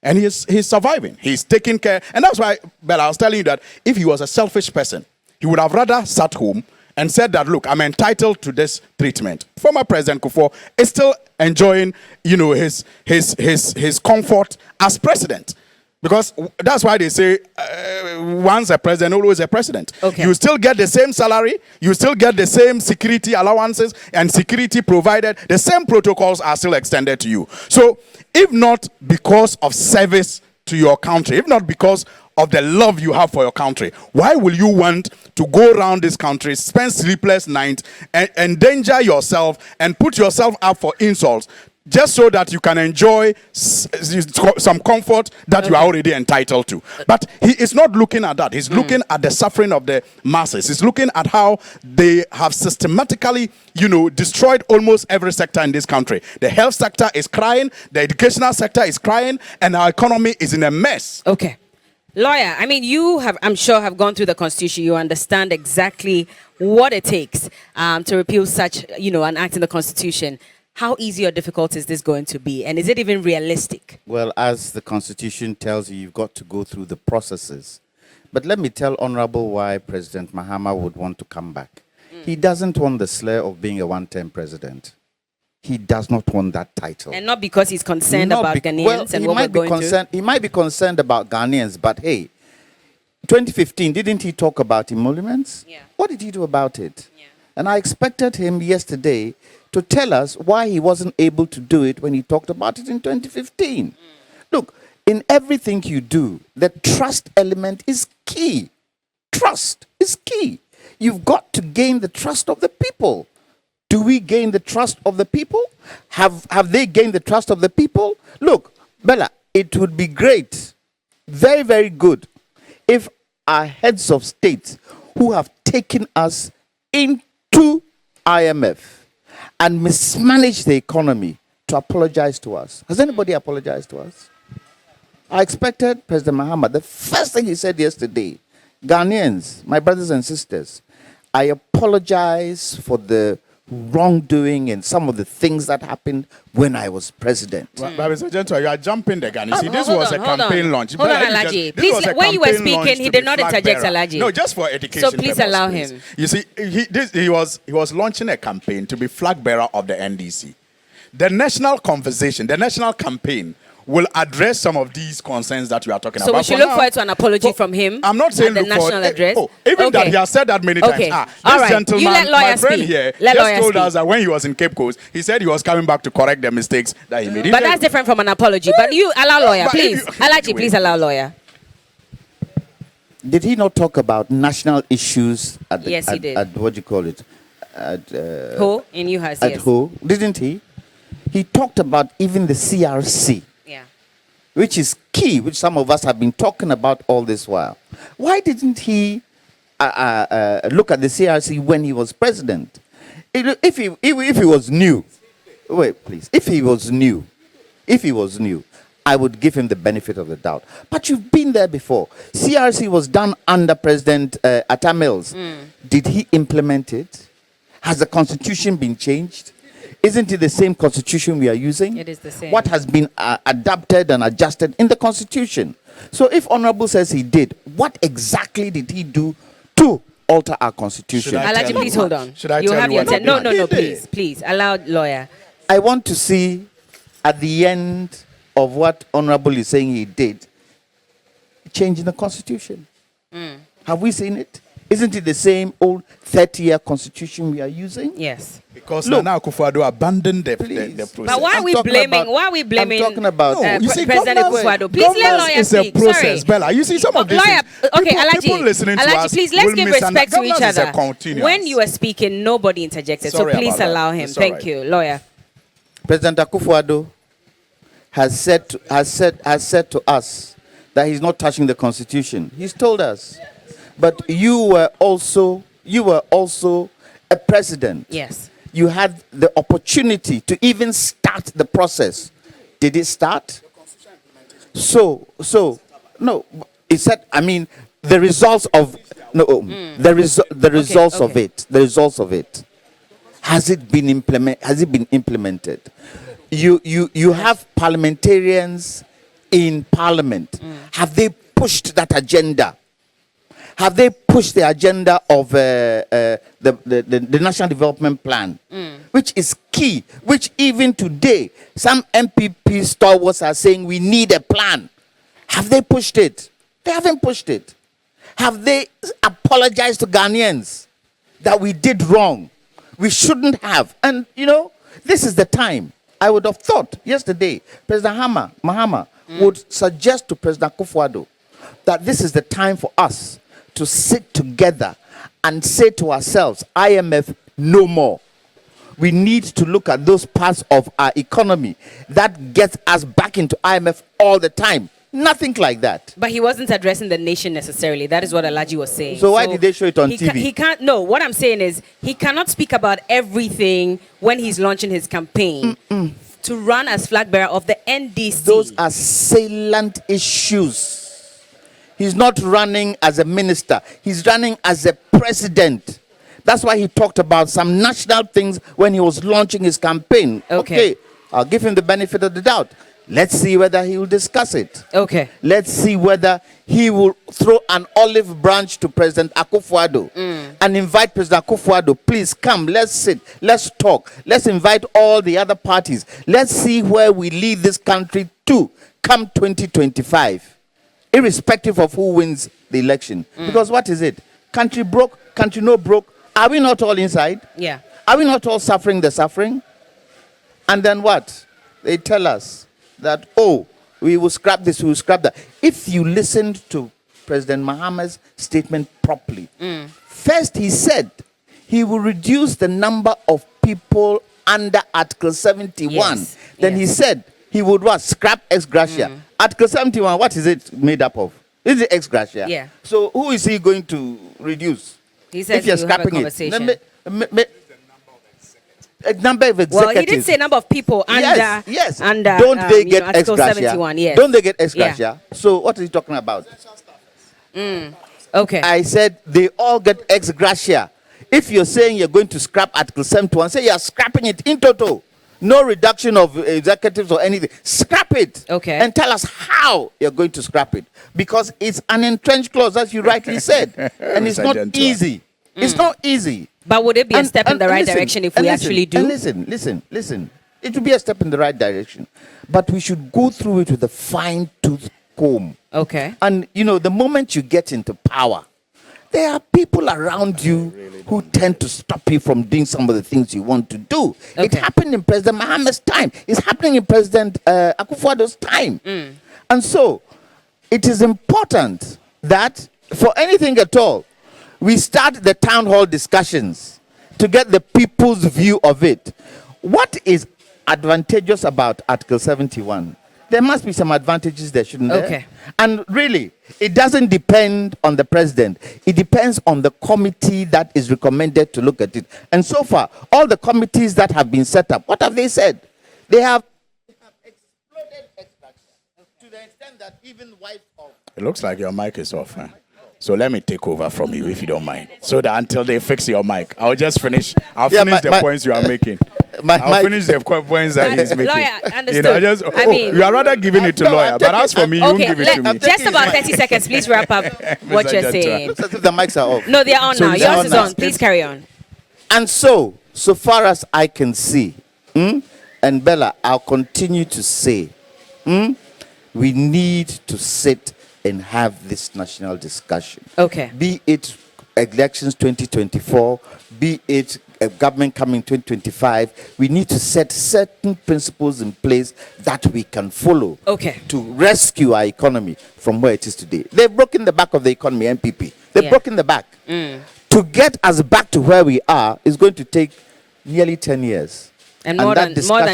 and he's surviving. He's taking care, and that's why, Bella, I was telling you that if he was a selfish person, he would have rather sat home and said that, look, I'm entitled to this treatment. Former President Kufuor is still enjoying, his comfort as president. Because that's why they say once a president, always a president. You still get the same salary, you still get the same security allowances and security provided. The same protocols are still extended to you. So if not because of service to your country, if not because of the love you have for your country, why will you want to go around this country, spend sleepless nights, and endanger yourself and put yourself up for insults just so that you can enjoy some comfort that you are already entitled to? But he is not looking at that. He's looking at the suffering of the masses. He's looking at how they have systematically, destroyed almost every sector in this country. The health sector is crying, the educational sector is crying, and our economy is in a mess. Lawyer, I mean, you have, I'm sure, have gone through the Constitution. You understand exactly what it takes to repeal such, an act in the Constitution. How easy or difficult is this going to be? And is it even realistic? Well, as the Constitution tells you, you've got to go through the processes. But let me tell Honorable why President Mahama would want to come back. He doesn't want the slur of being a one-term president. He does not want that title. And not because he's concerned about Ghanaians and what we're going through? He might be concerned about Ghanaians, but hey, 2015, didn't he talk about emoluments? Yeah. What did he do about it? Yeah. And I expected him yesterday to tell us why he wasn't able to do it when he talked about it in 2015. Look, in everything you do, the trust element is key. Trust is key. You've got to gain the trust of the people. Do we gain the trust of the people? Have they gained the trust of the people? Look, Bella, it would be great, very, very good, if our heads of state who have taken us into IMF and mismanaged the economy to apologize to us. Has anybody apologized to us? I expected President Mahama, the first thing he said yesterday, Ghanaians, my brothers and sisters, I apologize for the wrongdoing and some of the things that happened when I was president. Mr. Gentle, you are jumping the gun. You see, this was a campaign launch. Hold on, Alaji. Please, when you were speaking, he did not interject, Alaji. No, just for education. So please allow him. You see, he was launching a campaign to be flag bearer of the NDC. The national conversation, the national campaign will address some of these concerns that we are talking about. So we should look forward to an apology from him. I'm not saying the look forward. national address. Even that he has said that many times. This All right. gentleman, you let my friend speak. here, let just told speak. us that when he was in Cape Coast, he said he was coming back to correct the mistakes that he made. But that's different from an apology. But you allow lawyer, please. Alaji, please allow lawyer. Did he not talk about national issues at the, Yes, he did. At what do you call it? At Ho in UHAS, at yes. Ho, didn't he? He talked about even the CRC, Yeah. which is key, which some of us have been talking about all this while. Why didn't he look at the CRC when he was president? If he was new, wait, please. If he was new, I would give him the benefit of the doubt. But you've been there before. CRC was done under President Atta Mills. Did he implement it? Has the constitution been changed? Isn't it the same constitution we are using? It is the same. What has been adapted and adjusted in the constitution? So if Honorable says he did, what exactly did he do to alter our constitution? Alaji, please hold on. Should I you tell have you your what turn. he No, did? please. Allow lawyer. I want to see at the end of what Honorable is saying he did, change in the constitution. Have we seen it? Isn't it the same old 30-year constitution we are using? Yes. Because Nana Akufo-Addo abandoned the process. But why are we blaming? I'm talking about. No, you see, President Akufo-Addo? Please let lawyer is speak. a process, Sorry. Bella. You see some of these lawyer, things, okay, people listening to Alaji, us please let's will give respect to each Governance is a other. continuous. When you were speaking, nobody interjected. Sorry so please about that. allow him. It's all Thank right. you, lawyer. President Akufo-Addo has said to us that he's not touching the constitution. He's told us. But you were also a president. Yes. You had the opportunity to even start the process. Did it start? So no. It said. I mean, the results of the results of it. The results of it. Has it been implemented? You have parliamentarians in parliament. Have they pushed that agenda? Have they pushed the agenda of the National Development Plan, which is key, which even today, some NPP stalwarts are saying we need a plan. Have they pushed it? They haven't pushed it. Have they apologized to Ghanaians that we did wrong? We shouldn't have. And, this is the time. I would have thought yesterday, President Mahama would suggest to President Akufo-Addo that this is the time for us to sit together and say to ourselves, IMF, no more. We need to look at those parts of our economy that gets us back into IMF all the time. Nothing like that. But he wasn't addressing the nation necessarily. That is what Alaji was saying. So why did they show it on TV? He can't. No, what I'm saying is he cannot speak about everything when he's launching his campaign to run as flag bearer of the NDC. Those are salient issues. He's not running as a minister. He's running as a president. That's why he talked about some national things when he was launching his campaign. Okay. I'll give him the benefit of the doubt. Let's see whether he will discuss it. Okay. Let's see whether he will throw an olive branch to President Akufo-Addo and invite President Akufo-Addo, please come, let's sit, let's talk, let's invite all the other parties. Let's see where we lead this country to come 2025, irrespective of who wins the election. Because what is it? Country broke, country no broke. Are we not all inside? Yeah. Are we not all suffering the suffering? And then what? They tell us that, oh, we will scrap this, we will scrap that. If you listened to President Mahama's statement properly, first he said he will reduce the number of people under Article 71. Yes, Then he said he would what? Scrap ex-gratia. Article 71, what is it made up of? Is it ex-gratia? Yeah. So who is he going to reduce? He said If you're he'll have a scrapping conversation. it. A number of executives. Well, he did say number of people under. Yes. Under. Don't they get Article ex-gratia? 71, yes. Don't they get ex-gratia? So what is he talking about? Okay. I said they all get ex-gratia. If you're saying you're going to scrap Article 71, say you're scrapping it in total. No reduction of executives or anything. Scrap it. Okay. And tell us how you're going to scrap it. Because it's an entrenched clause, as you rightly said. And it's not easy. It's not easy. But would it be a step in the right listen, direction if we actually do? And listen. It would be a step in the right direction. But we should go through it with a fine-tooth comb. Okay. And, the moment you get into power, there are people around you who tend to stop you from doing some of the things you want to do. It Okay. happened in President Mahama's time. It's happening in President Akufo-Addo's time. And so, it is important that for anything at all, we start the town hall discussions to get the people's view of it. What is advantageous about Article 71? There must be some advantages there, shouldn't there? Okay. And really, it doesn't depend on the president. It depends on the committee that is recommended to look at it. And so far, all the committees that have been set up, what have they said? They have exploded extraction to the extent that even wives of... It looks like your mic is off. Huh? So let me take over from you if you don't mind. So that until they fix your mic, I'll just finish. I'll finish the points you are making. I'll finish the points that he's making. Lawyer, understood. I mean, you are rather giving it to lawyer, but as for me, you won't give it to me. Just about 30 seconds. Please wrap up what you're saying. The mics are off. No, they're on now. Yours is on. Please carry on. And so far as I can see, and Bella, I'll continue to say, we need to sit and have this national discussion. Okay. Be it elections 2024, be it a government coming 2025, we need to set certain principles in place that we can follow. Okay. To rescue our economy from where it is today. They've broken the back of the economy, NPP. They've broken the back. To get us back to where we are is going to take nearly 10 years. And more than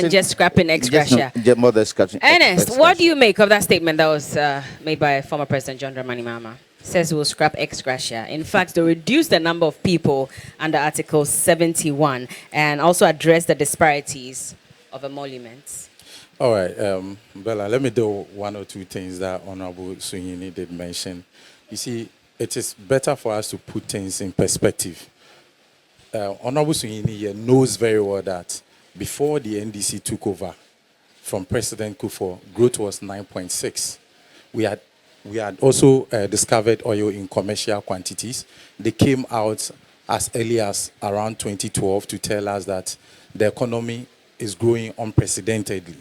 just scrapping ex-gratia. More than scrapping. Ernest, what do you make of that statement that was made by former President John Dramani Mahama? Says we'll scrap ex-gratia. In fact, to reduce the number of people under Article 71 and also address the disparities of emoluments. All right, Bella, let me do one or two things that Honorable Sunyini did mention. You see, it is better for us to put things in perspective. Honorable Sunyini knows very well that before the NDC took over from President Kufuor, growth was 9.6. We had also discovered oil in commercial quantities. They came out as early as around 2012 to tell us that the economy is growing unprecedentedly.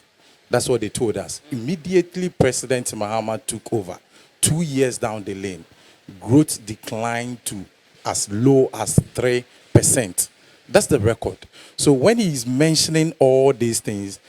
That's what they told us. Immediately, President Mahama took over. 2 years down the lane, growth declined to as low as 3%. That's the record. So when he's mentioning all these things,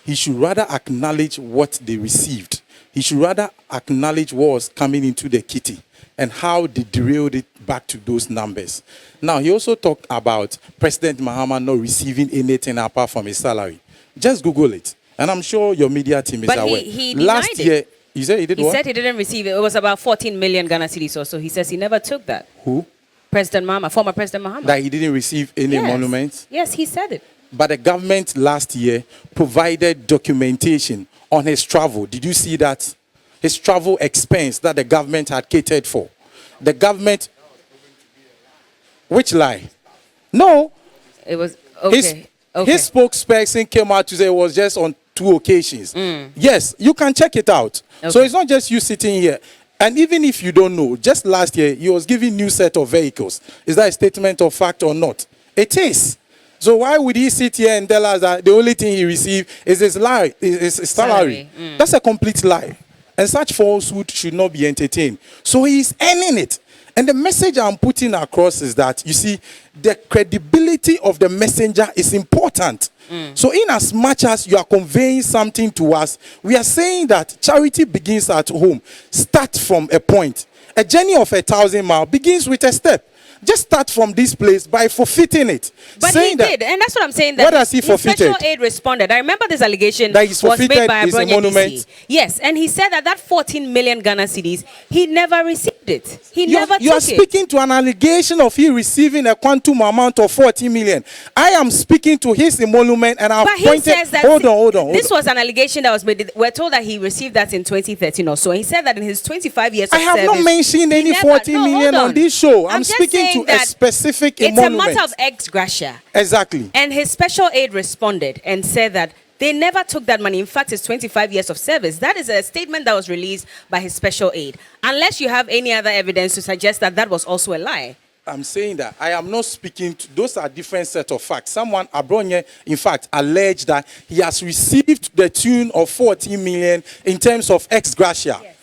he should rather acknowledge what they received. He should rather acknowledge what was coming into the kitty and how they derailed it back to those numbers. Now, he also talked about President Mahama not receiving anything apart from his salary. Just Google it. And I'm sure your media team is aware. But he Last denied year, it. he said he did He what? said he didn't receive it. It was about 14 million Ghana cedis or so. He says he never took that. Who? President Mahama, former President Mahama. That he didn't receive any emoluments? Yes, he said it. But the government last year provided documentation on his travel. Did you see that? his travel expense that the government had catered for. The government, which lie? No. It was okay. His spokesperson came out to say it was just on 2 occasions. Yes, you can check it out. So it's not just you sitting here. And even if you don't know, just last year, he was giving new set of vehicles. Is that a statement of fact or not? It is. So why would he sit here and tell us that the only thing he received is his salary? That's a complete lie. And such falsehood should not be entertained. So he is earning it. And the message I'm putting across is that, you see, the credibility of the messenger is important. So in as much as you are conveying something to us, we are saying that charity begins at home. Start from a point. A journey of 1,000 miles begins with a step. Just start from this place by forfeiting it. But he did, and that's what I'm saying. That what has he forfeited? Special aid responded. I remember this allegation that he's was made by his emolument. Yes, and he said that 14 million Ghana cedis, he never received it. You are speaking to an allegation of he receiving a quantum amount of 40 million. I am speaking to his emolument, and I've pointed. Says that hold on. This was an allegation that was made. We're told that he received that in 2013 or so. He said that in his 25 years of service. I have not mentioned any 40 million on this show. I'm speaking to a specific emolument. It's a matter of ex-gratia. Exactly. And his special aid responded and said that they never took that money. In fact, it's 25 years of service. That is a statement that was released by his special aid. Unless you have any other evidence to suggest that that was also a lie. I'm saying that I am not speaking to, those are different set of facts. Someone, Abronye, in fact, alleged that he has received the tune of 40 million in terms of ex-gratia. Yes.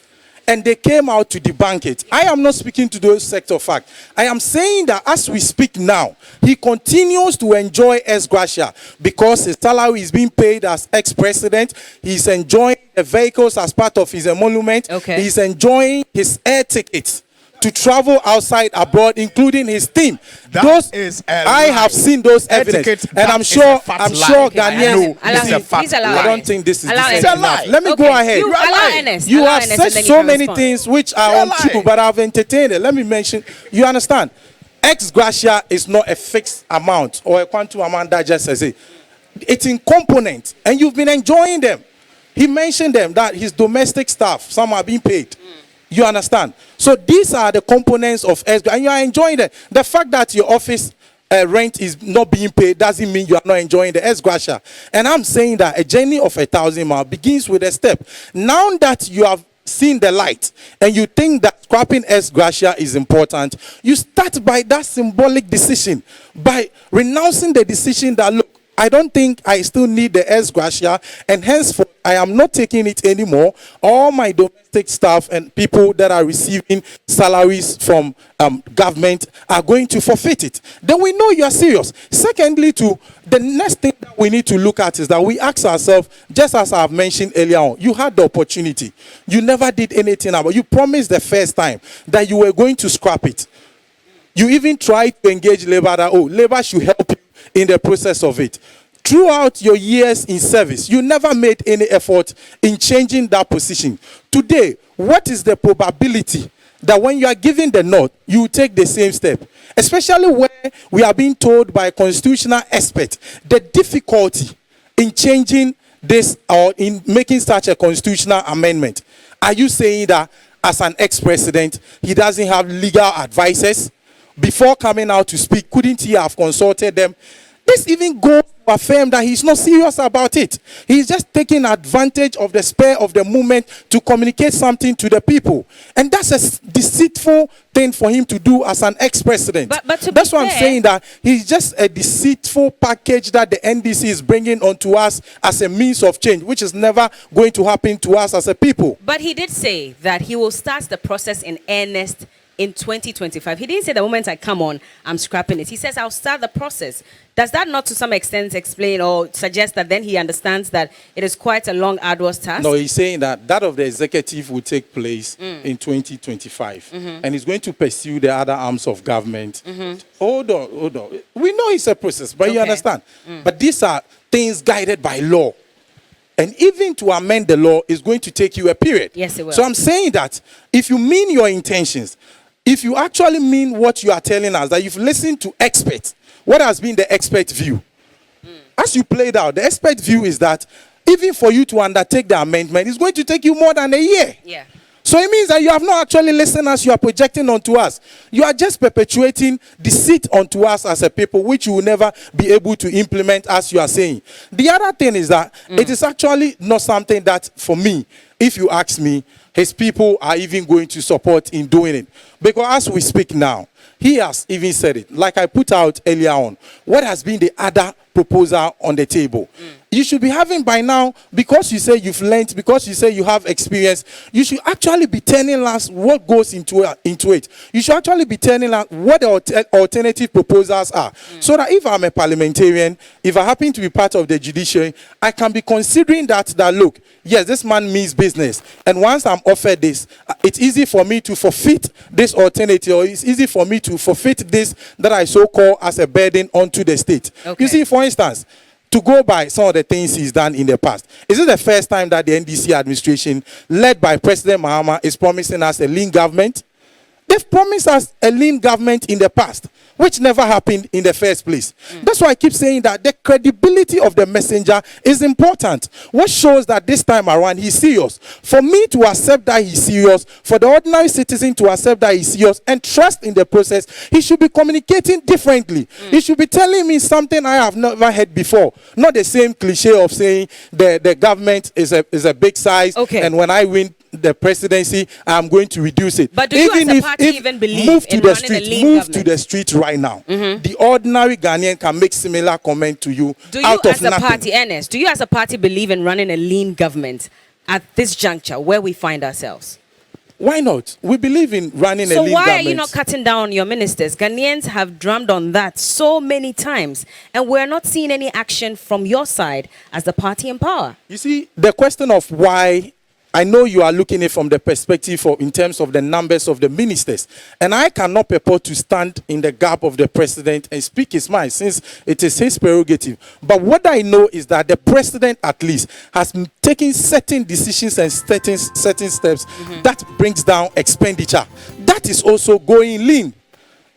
And they came out to debunk it. I am not speaking to those sector of facts. I am saying that as we speak now, he continues to enjoy ex-gratia because his salary is being paid as ex-president. He's enjoying the vehicles as part of his emolument. Okay. He's enjoying his air tickets to travel outside abroad, including his team. I have seen those evidence, and I'm sure Ghanaians. I don't think this is enough. Let me go ahead. You have said so many things which are untrue, but I've entertained it. Let me mention. You understand? Ex-gratia is not a fixed amount or a quantum amount that just says it. It's in components, and you've been enjoying them. He mentioned them that his domestic staff, some are being paid. You understand? So these are the components of ex-gratia, and you are enjoying them. The fact that your office rent is not being paid doesn't mean you are not enjoying the ex-gratia. And I'm saying that a journey of 1,000 miles begins with a step. Now that you have seen the light and you think that scrapping ex-gratia is important, you start by that symbolic decision, by renouncing the decision that, look, I don't think I still need the ex-gratia, and henceforth I am not taking it anymore. All my domestic staff and people that are receiving salaries from government are going to forfeit it. Then we know you are serious. Secondly, the next thing that we need to look at is that we ask ourselves, just as I have mentioned earlier on, you had the opportunity. You never did anything about it. You promised the first time that you were going to scrap it. You even tried to engage labor that, labor should help you in the process of it. Throughout your years in service, you never made any effort in changing that position. Today, what is the probability that when you are given the nod, you take the same step? Especially where we are being told by a constitutional expert the difficulty in changing this or in making such a constitutional amendment. Are you saying that as an ex-president, he doesn't have legal advisors? Before coming out to speak, couldn't he have consulted them? This even goes to affirm that he's not serious about it. He's just taking advantage of the spur of the moment to communicate something to the people. And that's a deceitful thing for him to do as an ex-president. But that's why I'm saying that he's just a deceitful package that the NDC is bringing onto us as a means of change, which is never going to happen to us as a people. But he did say that he will start the process in earnest in 2025. He didn't say the moment I come on, I'm scrapping it. He says, I'll start the process. Does that not to some extent explain or suggest that then he understands that it is quite a long, arduous task? No, he's saying that of the executive will take place in 2025. And he's going to pursue the other arms of government. Hold on. We know it's a process, but you understand. But these are things guided by law. And even to amend the law is going to take you a period. Yes, it will. So I'm saying that if you mean your intentions, if you actually mean what you are telling us, that you've listened to experts, what has been the expert view? As you played out, the expert view is that even for you to undertake the amendment, it's going to take you more than a year. Yeah. So it means that you have not actually listened as you are projecting onto us. You are just perpetuating deceit onto us as a people, which you will never be able to implement as you are saying. The other thing is that it is actually not something that, for me, if you ask me, his people are even going to support in doing it. Because as we speak now, he has even said it. Like I put out earlier on, what has been the other proposal on the table? You should be having by now, because you say you've learned, because you say you have experience, you should actually be telling us what goes into it. You should actually be telling us what the alternative proposals are. So that if I'm a parliamentarian, if I happen to be part of the judiciary, I can be considering that look, yes, this man means business. And once I'm offered this, it's easy for me to forfeit this alternative, or it's easy for me to forfeit this that I so-called as a burden onto the state. Okay. You see, for instance, to go by some of the things he's done in the past. Is it the first time that the NDC administration, led by President Mahama, is promising us a lean government? They've promised us a lean government in the past, which never happened in the first place. That's why I keep saying that the credibility of the messenger is important. What shows that this time around he's serious? For me to accept that he's serious, for the ordinary citizen to accept that he's serious and trust in the process, he should be communicating differently. He should be telling me something I have never heard before. Not the same cliche of saying the government is a big size, and when I win the presidency, I'm going to reduce it. But do you as a party even believe in running a lean government? To the street right now. The ordinary Ghanaian can make similar comment to you. Do you as a party, Ernest, do you as a party believe in running a lean government at this juncture where we find ourselves? Why not? We believe in running a lean government. So why are you not cutting down your ministers? Ghanaians have drummed on that so many times, and we're not seeing any action from your side as the party in power. You see, the question of why, I know you are looking at it from the perspective of in terms of the numbers of the ministers. And I cannot purport to stand in the gap of the president and speak his mind, since it is his prerogative. But what I know is that the president at least has taken certain decisions and certain steps that brings down expenditure. That is also going lean.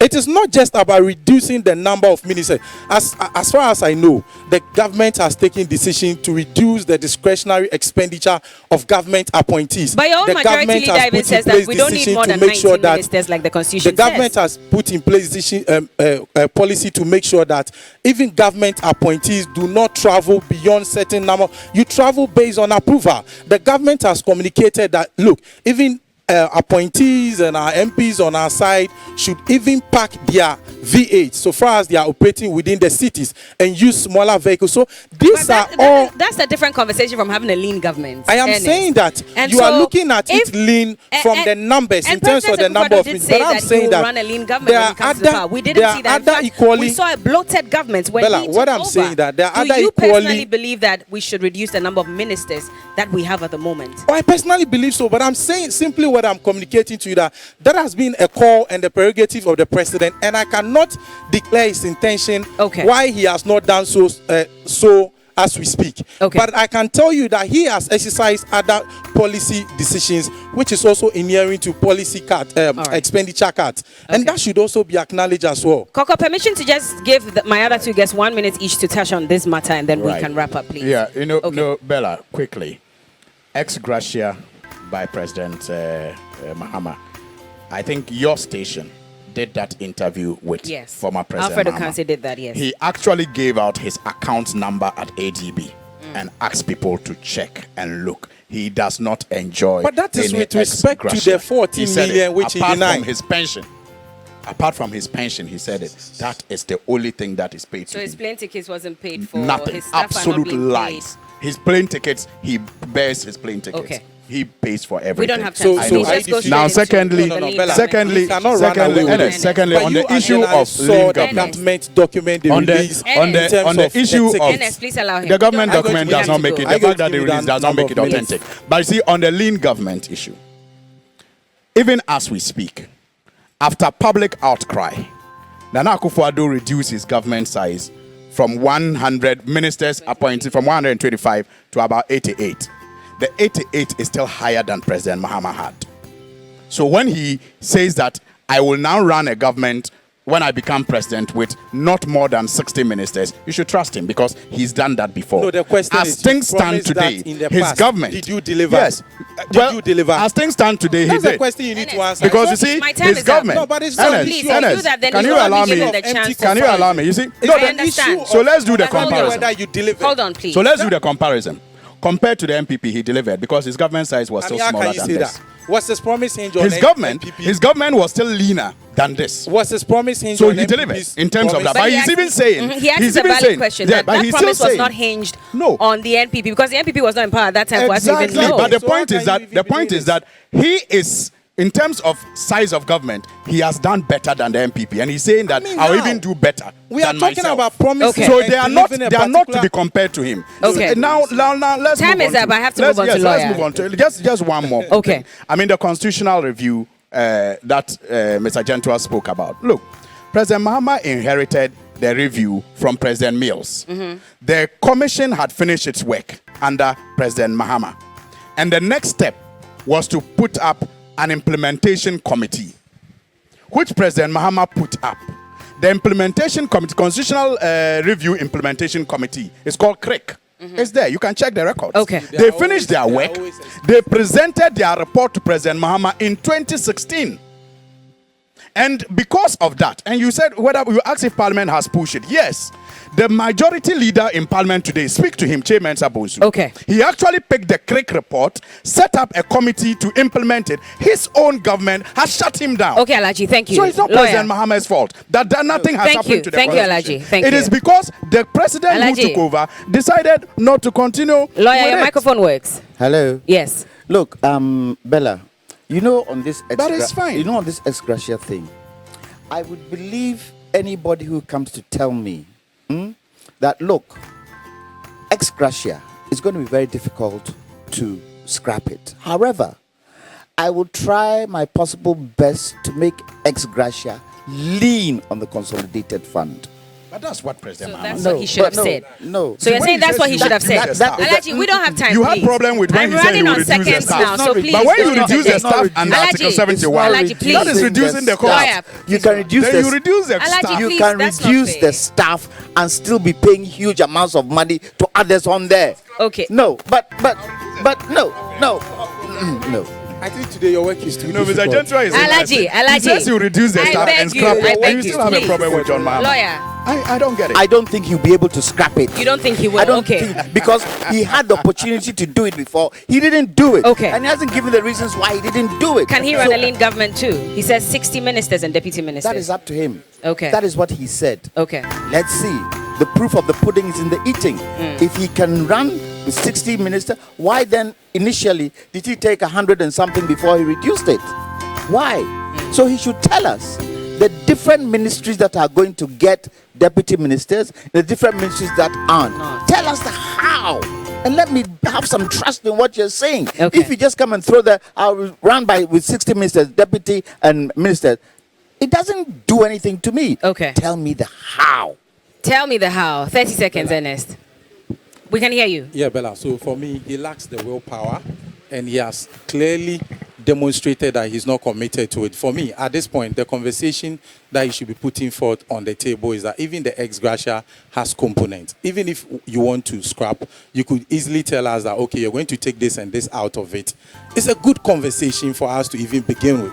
It is not just about reducing the number of ministers. As far as I know, the government has taken decision to reduce the discretionary expenditure of government appointees. But your own majority leader even says that we don't need more than 19 ministers like the Constitution says. The government has put in place a policy to make sure that even government appointees do not travel beyond certain number. You travel based on approval. The government has communicated that, look, even appointees and our MPs on our side should even park their V8 so far as they are operating within the cities and use smaller vehicles. So these that's a different conversation from having a lean government. I am saying that you are looking at it lean from the numbers in terms of the number of ministers. But I'm saying that run a lean government when it comes to power. We didn't see that. In fact, we saw a bloated government when he took what I'm over. saying that there are other Do you equally personally believe that we should reduce the number of ministers that we have at the moment? Oh, I personally believe so, but I'm saying simply what I'm communicating to you, that has been a call and the prerogative of the president, and I cannot declare his intention why he has not done so as we speak. But I can tell you that he has exercised other policy decisions, which is also inhering to policy cut, expenditure cuts, and that should also be acknowledged as well. Coco, permission to just give my other two guests 1 minute each to touch on this matter, and then we can wrap up, please. Yeah, no, Bella, quickly. Ex-gratia by President Mahama. I think your station did that interview with former President Alfredo Mahama. Kansi did that, yes. He actually gave out his account number at ADB and asked people to check and look. He does not enjoy. But that is with respect to the 14 million which he denied. From his pension. Apart from his pension, he said it. That is the only thing that is paid to him. So his plane tickets wasn't paid for. Nothing. His staff Absolute are not lies. His plane tickets, he bears his plane tickets. Okay. He pays for everything. We don't have time. Now, secondly, secondly, on the issue of lean government document on the issue of the government document does not make it. The fact that they release does not make it authentic. But you see, on the lean government issue, even as we speak, after public outcry, Nana Akufo-Addo reduced his government size from 100 ministers appointed from 125 to about 88. The 88 is still higher than President Mahama had. So when he says that I will now run a government when I become president with not more than 60 ministers, you should trust him because he's done that before. No, the question as is, things you stand promised today, that in the his past. government. Did you deliver? Yes. Did you deliver? As things stand today, That's he the did. question you need to answer. Because you see, My time his is up. government. No, but it's not Ernest, an issue. Ernest, Do that, then can you you will allow be given me? the chance to Can you allow me? You see, I understand. So let's do the Hold on. comparison. Whether you deliver. Hold on, please. So let's do the comparison. Compared to the NPP, he delivered because his government size was I still mean, how smaller can you than say this. that? What's his promise hinge on His government, NPP? his government was still leaner than this. What's his promise hinge So on he delivered NPP's in terms of that. promise? But he's even saying, He asked he's a even valid saying, question. yeah, That, but that he's promise still was saying, not hinged No. on the NPP because the NPP was not in power at that time for us to exactly. even know. But the So point how is can that you even the be point doing is that he is. In terms of size of government, he has done better than the NPP, and he's saying that mean, I'll now, even do better. We are than talking myself. about promises. Okay. So and they are not delivering a they are not to particular- be compared to him. Okay. So now let's Time move is on up. I have to let's- move on to yes, lawyer. Let's move on to just one more. Okay. thing. I mean the constitutional review that Mr. Gentua spoke about. Look, President Mahama inherited the review from President Mills. The commission had finished its work under President Mahama, and the next step was to put up an implementation committee, which President Mahama put up. The implementation committee, Constitutional Review Implementation Committee, is called CRIC. It's there. You can check the records. Okay. They finished their work. always- They presented their report to President Mahama in 2016. And because of that, and you said whether you asked if Parliament has pushed it. Yes. The majority leader in Parliament today, speak to him, Chairman Sabosu. Okay. He actually picked the CRIC report, set up a committee to implement it. His own government has shut him down. Okay, Alaji, thank you. So it's not Lawyer. President Mahama's fault that nothing has Thank happened you. to the Thank you, constitution. Alaji. Thank It you. is because the president Alaji. who took over decided not to continue. Lawyer, with your it. microphone works. Hello. Yes. Look, Bella, you know on this it's fine. you know on this ex-gratia thing, I would believe anybody who comes to tell me that look, ex-gratia is going to be very difficult to scrap it. However, I will try my possible best to make ex-gratia lean on the consolidated fund. But that's what President So Mahama that's said. what he should have said. No. So you're when saying he that's says what he you should have reduce said. the staff, Alaji, we don't have time. You had please. problem with when I'm he said he running would on reduce the seconds staff. now, so please. But when you don't reduce the interject. staff under Alaji, Article 71, Alaji, please. that is reducing the cost. Lawyer, You can reduce Then you the reduce the Alaji, staff. you please, can that's not reduce fair. the staff and still be paying huge amounts of money to others on there. Okay. No, but no. I think today your work is too No, Mr. difficult. Gentua is Alaji, He says you reduce the I staff beg and you, scrap I it, beg and you you, still have a please. problem with John Mahama. Lawyer, I don't get it. I don't think he'll be able to scrap it. you don't think he will? I don't Okay. think because he had the opportunity to do it before. He didn't do it. Okay. And he hasn't given the reasons why he didn't do it. Can he So run a lean government too? He says 60 ministers and deputy ministers. that is up to him. Okay. That is what he said. Okay. Let's see. The proof of the pudding is in the eating. If he can run with 60 ministers, why then initially did he take 100 and something before he reduced it? Why? So he should tell us the different ministries that are going to get deputy ministers, the different ministries that aren't. Tell us the how. And let me have some trust in what you're saying. Okay. If you just come and throw I'll run by with 60 ministers, deputy and ministers, it doesn't do anything to me. Okay. Tell me the how. Tell me the how. 30 seconds, Ernest. We can hear you. Yeah, Bella. So for me, he lacks the willpower, and he has clearly demonstrated that he's not committed to it. For me, at this point, the conversation that he should be putting forth on the table is that even the ex-gratia has components. Even if you want to scrap, you could easily tell us that, okay, you're going to take this and this out of it. It's a good conversation for us to even begin with.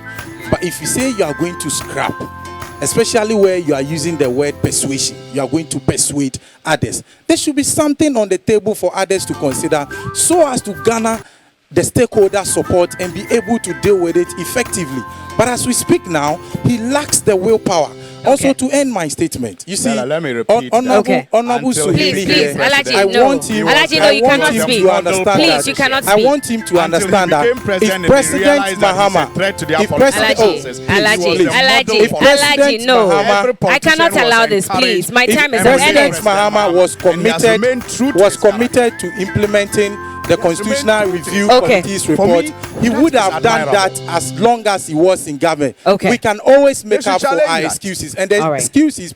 But if you say you are going to scrap, especially where you are using the word persuasion, you are going to persuade others, there should be something on the table for others to consider so as to garner the stakeholder support and be able to deal with it effectively. But as we speak now, he lacks the willpower. Also, to end my statement, you see, Bella, let me repeat Okay. Honorable Until Please, he Suhili, please, became Alaji, president, no. want him- Alaji, no, I you want cannot him speak. to understand Please, that. you cannot I speak. want him to Until he understand that became president if and he President realized that he's a Mahama, threat to their if political President, process, Alaji, he was Alaji, the model Alaji, for Alaji, no. Mahama- I cannot allow this, please. My time is up. President Ernest. Mahama was And he has remained true to his committed to implementing the Constitutional remained true to Review his- Okay. Committee's For report. me, He that would is have done that admirable. as long as he was in government. Okay. We can always make should up for challenge our that. excuses, and the All right. excuses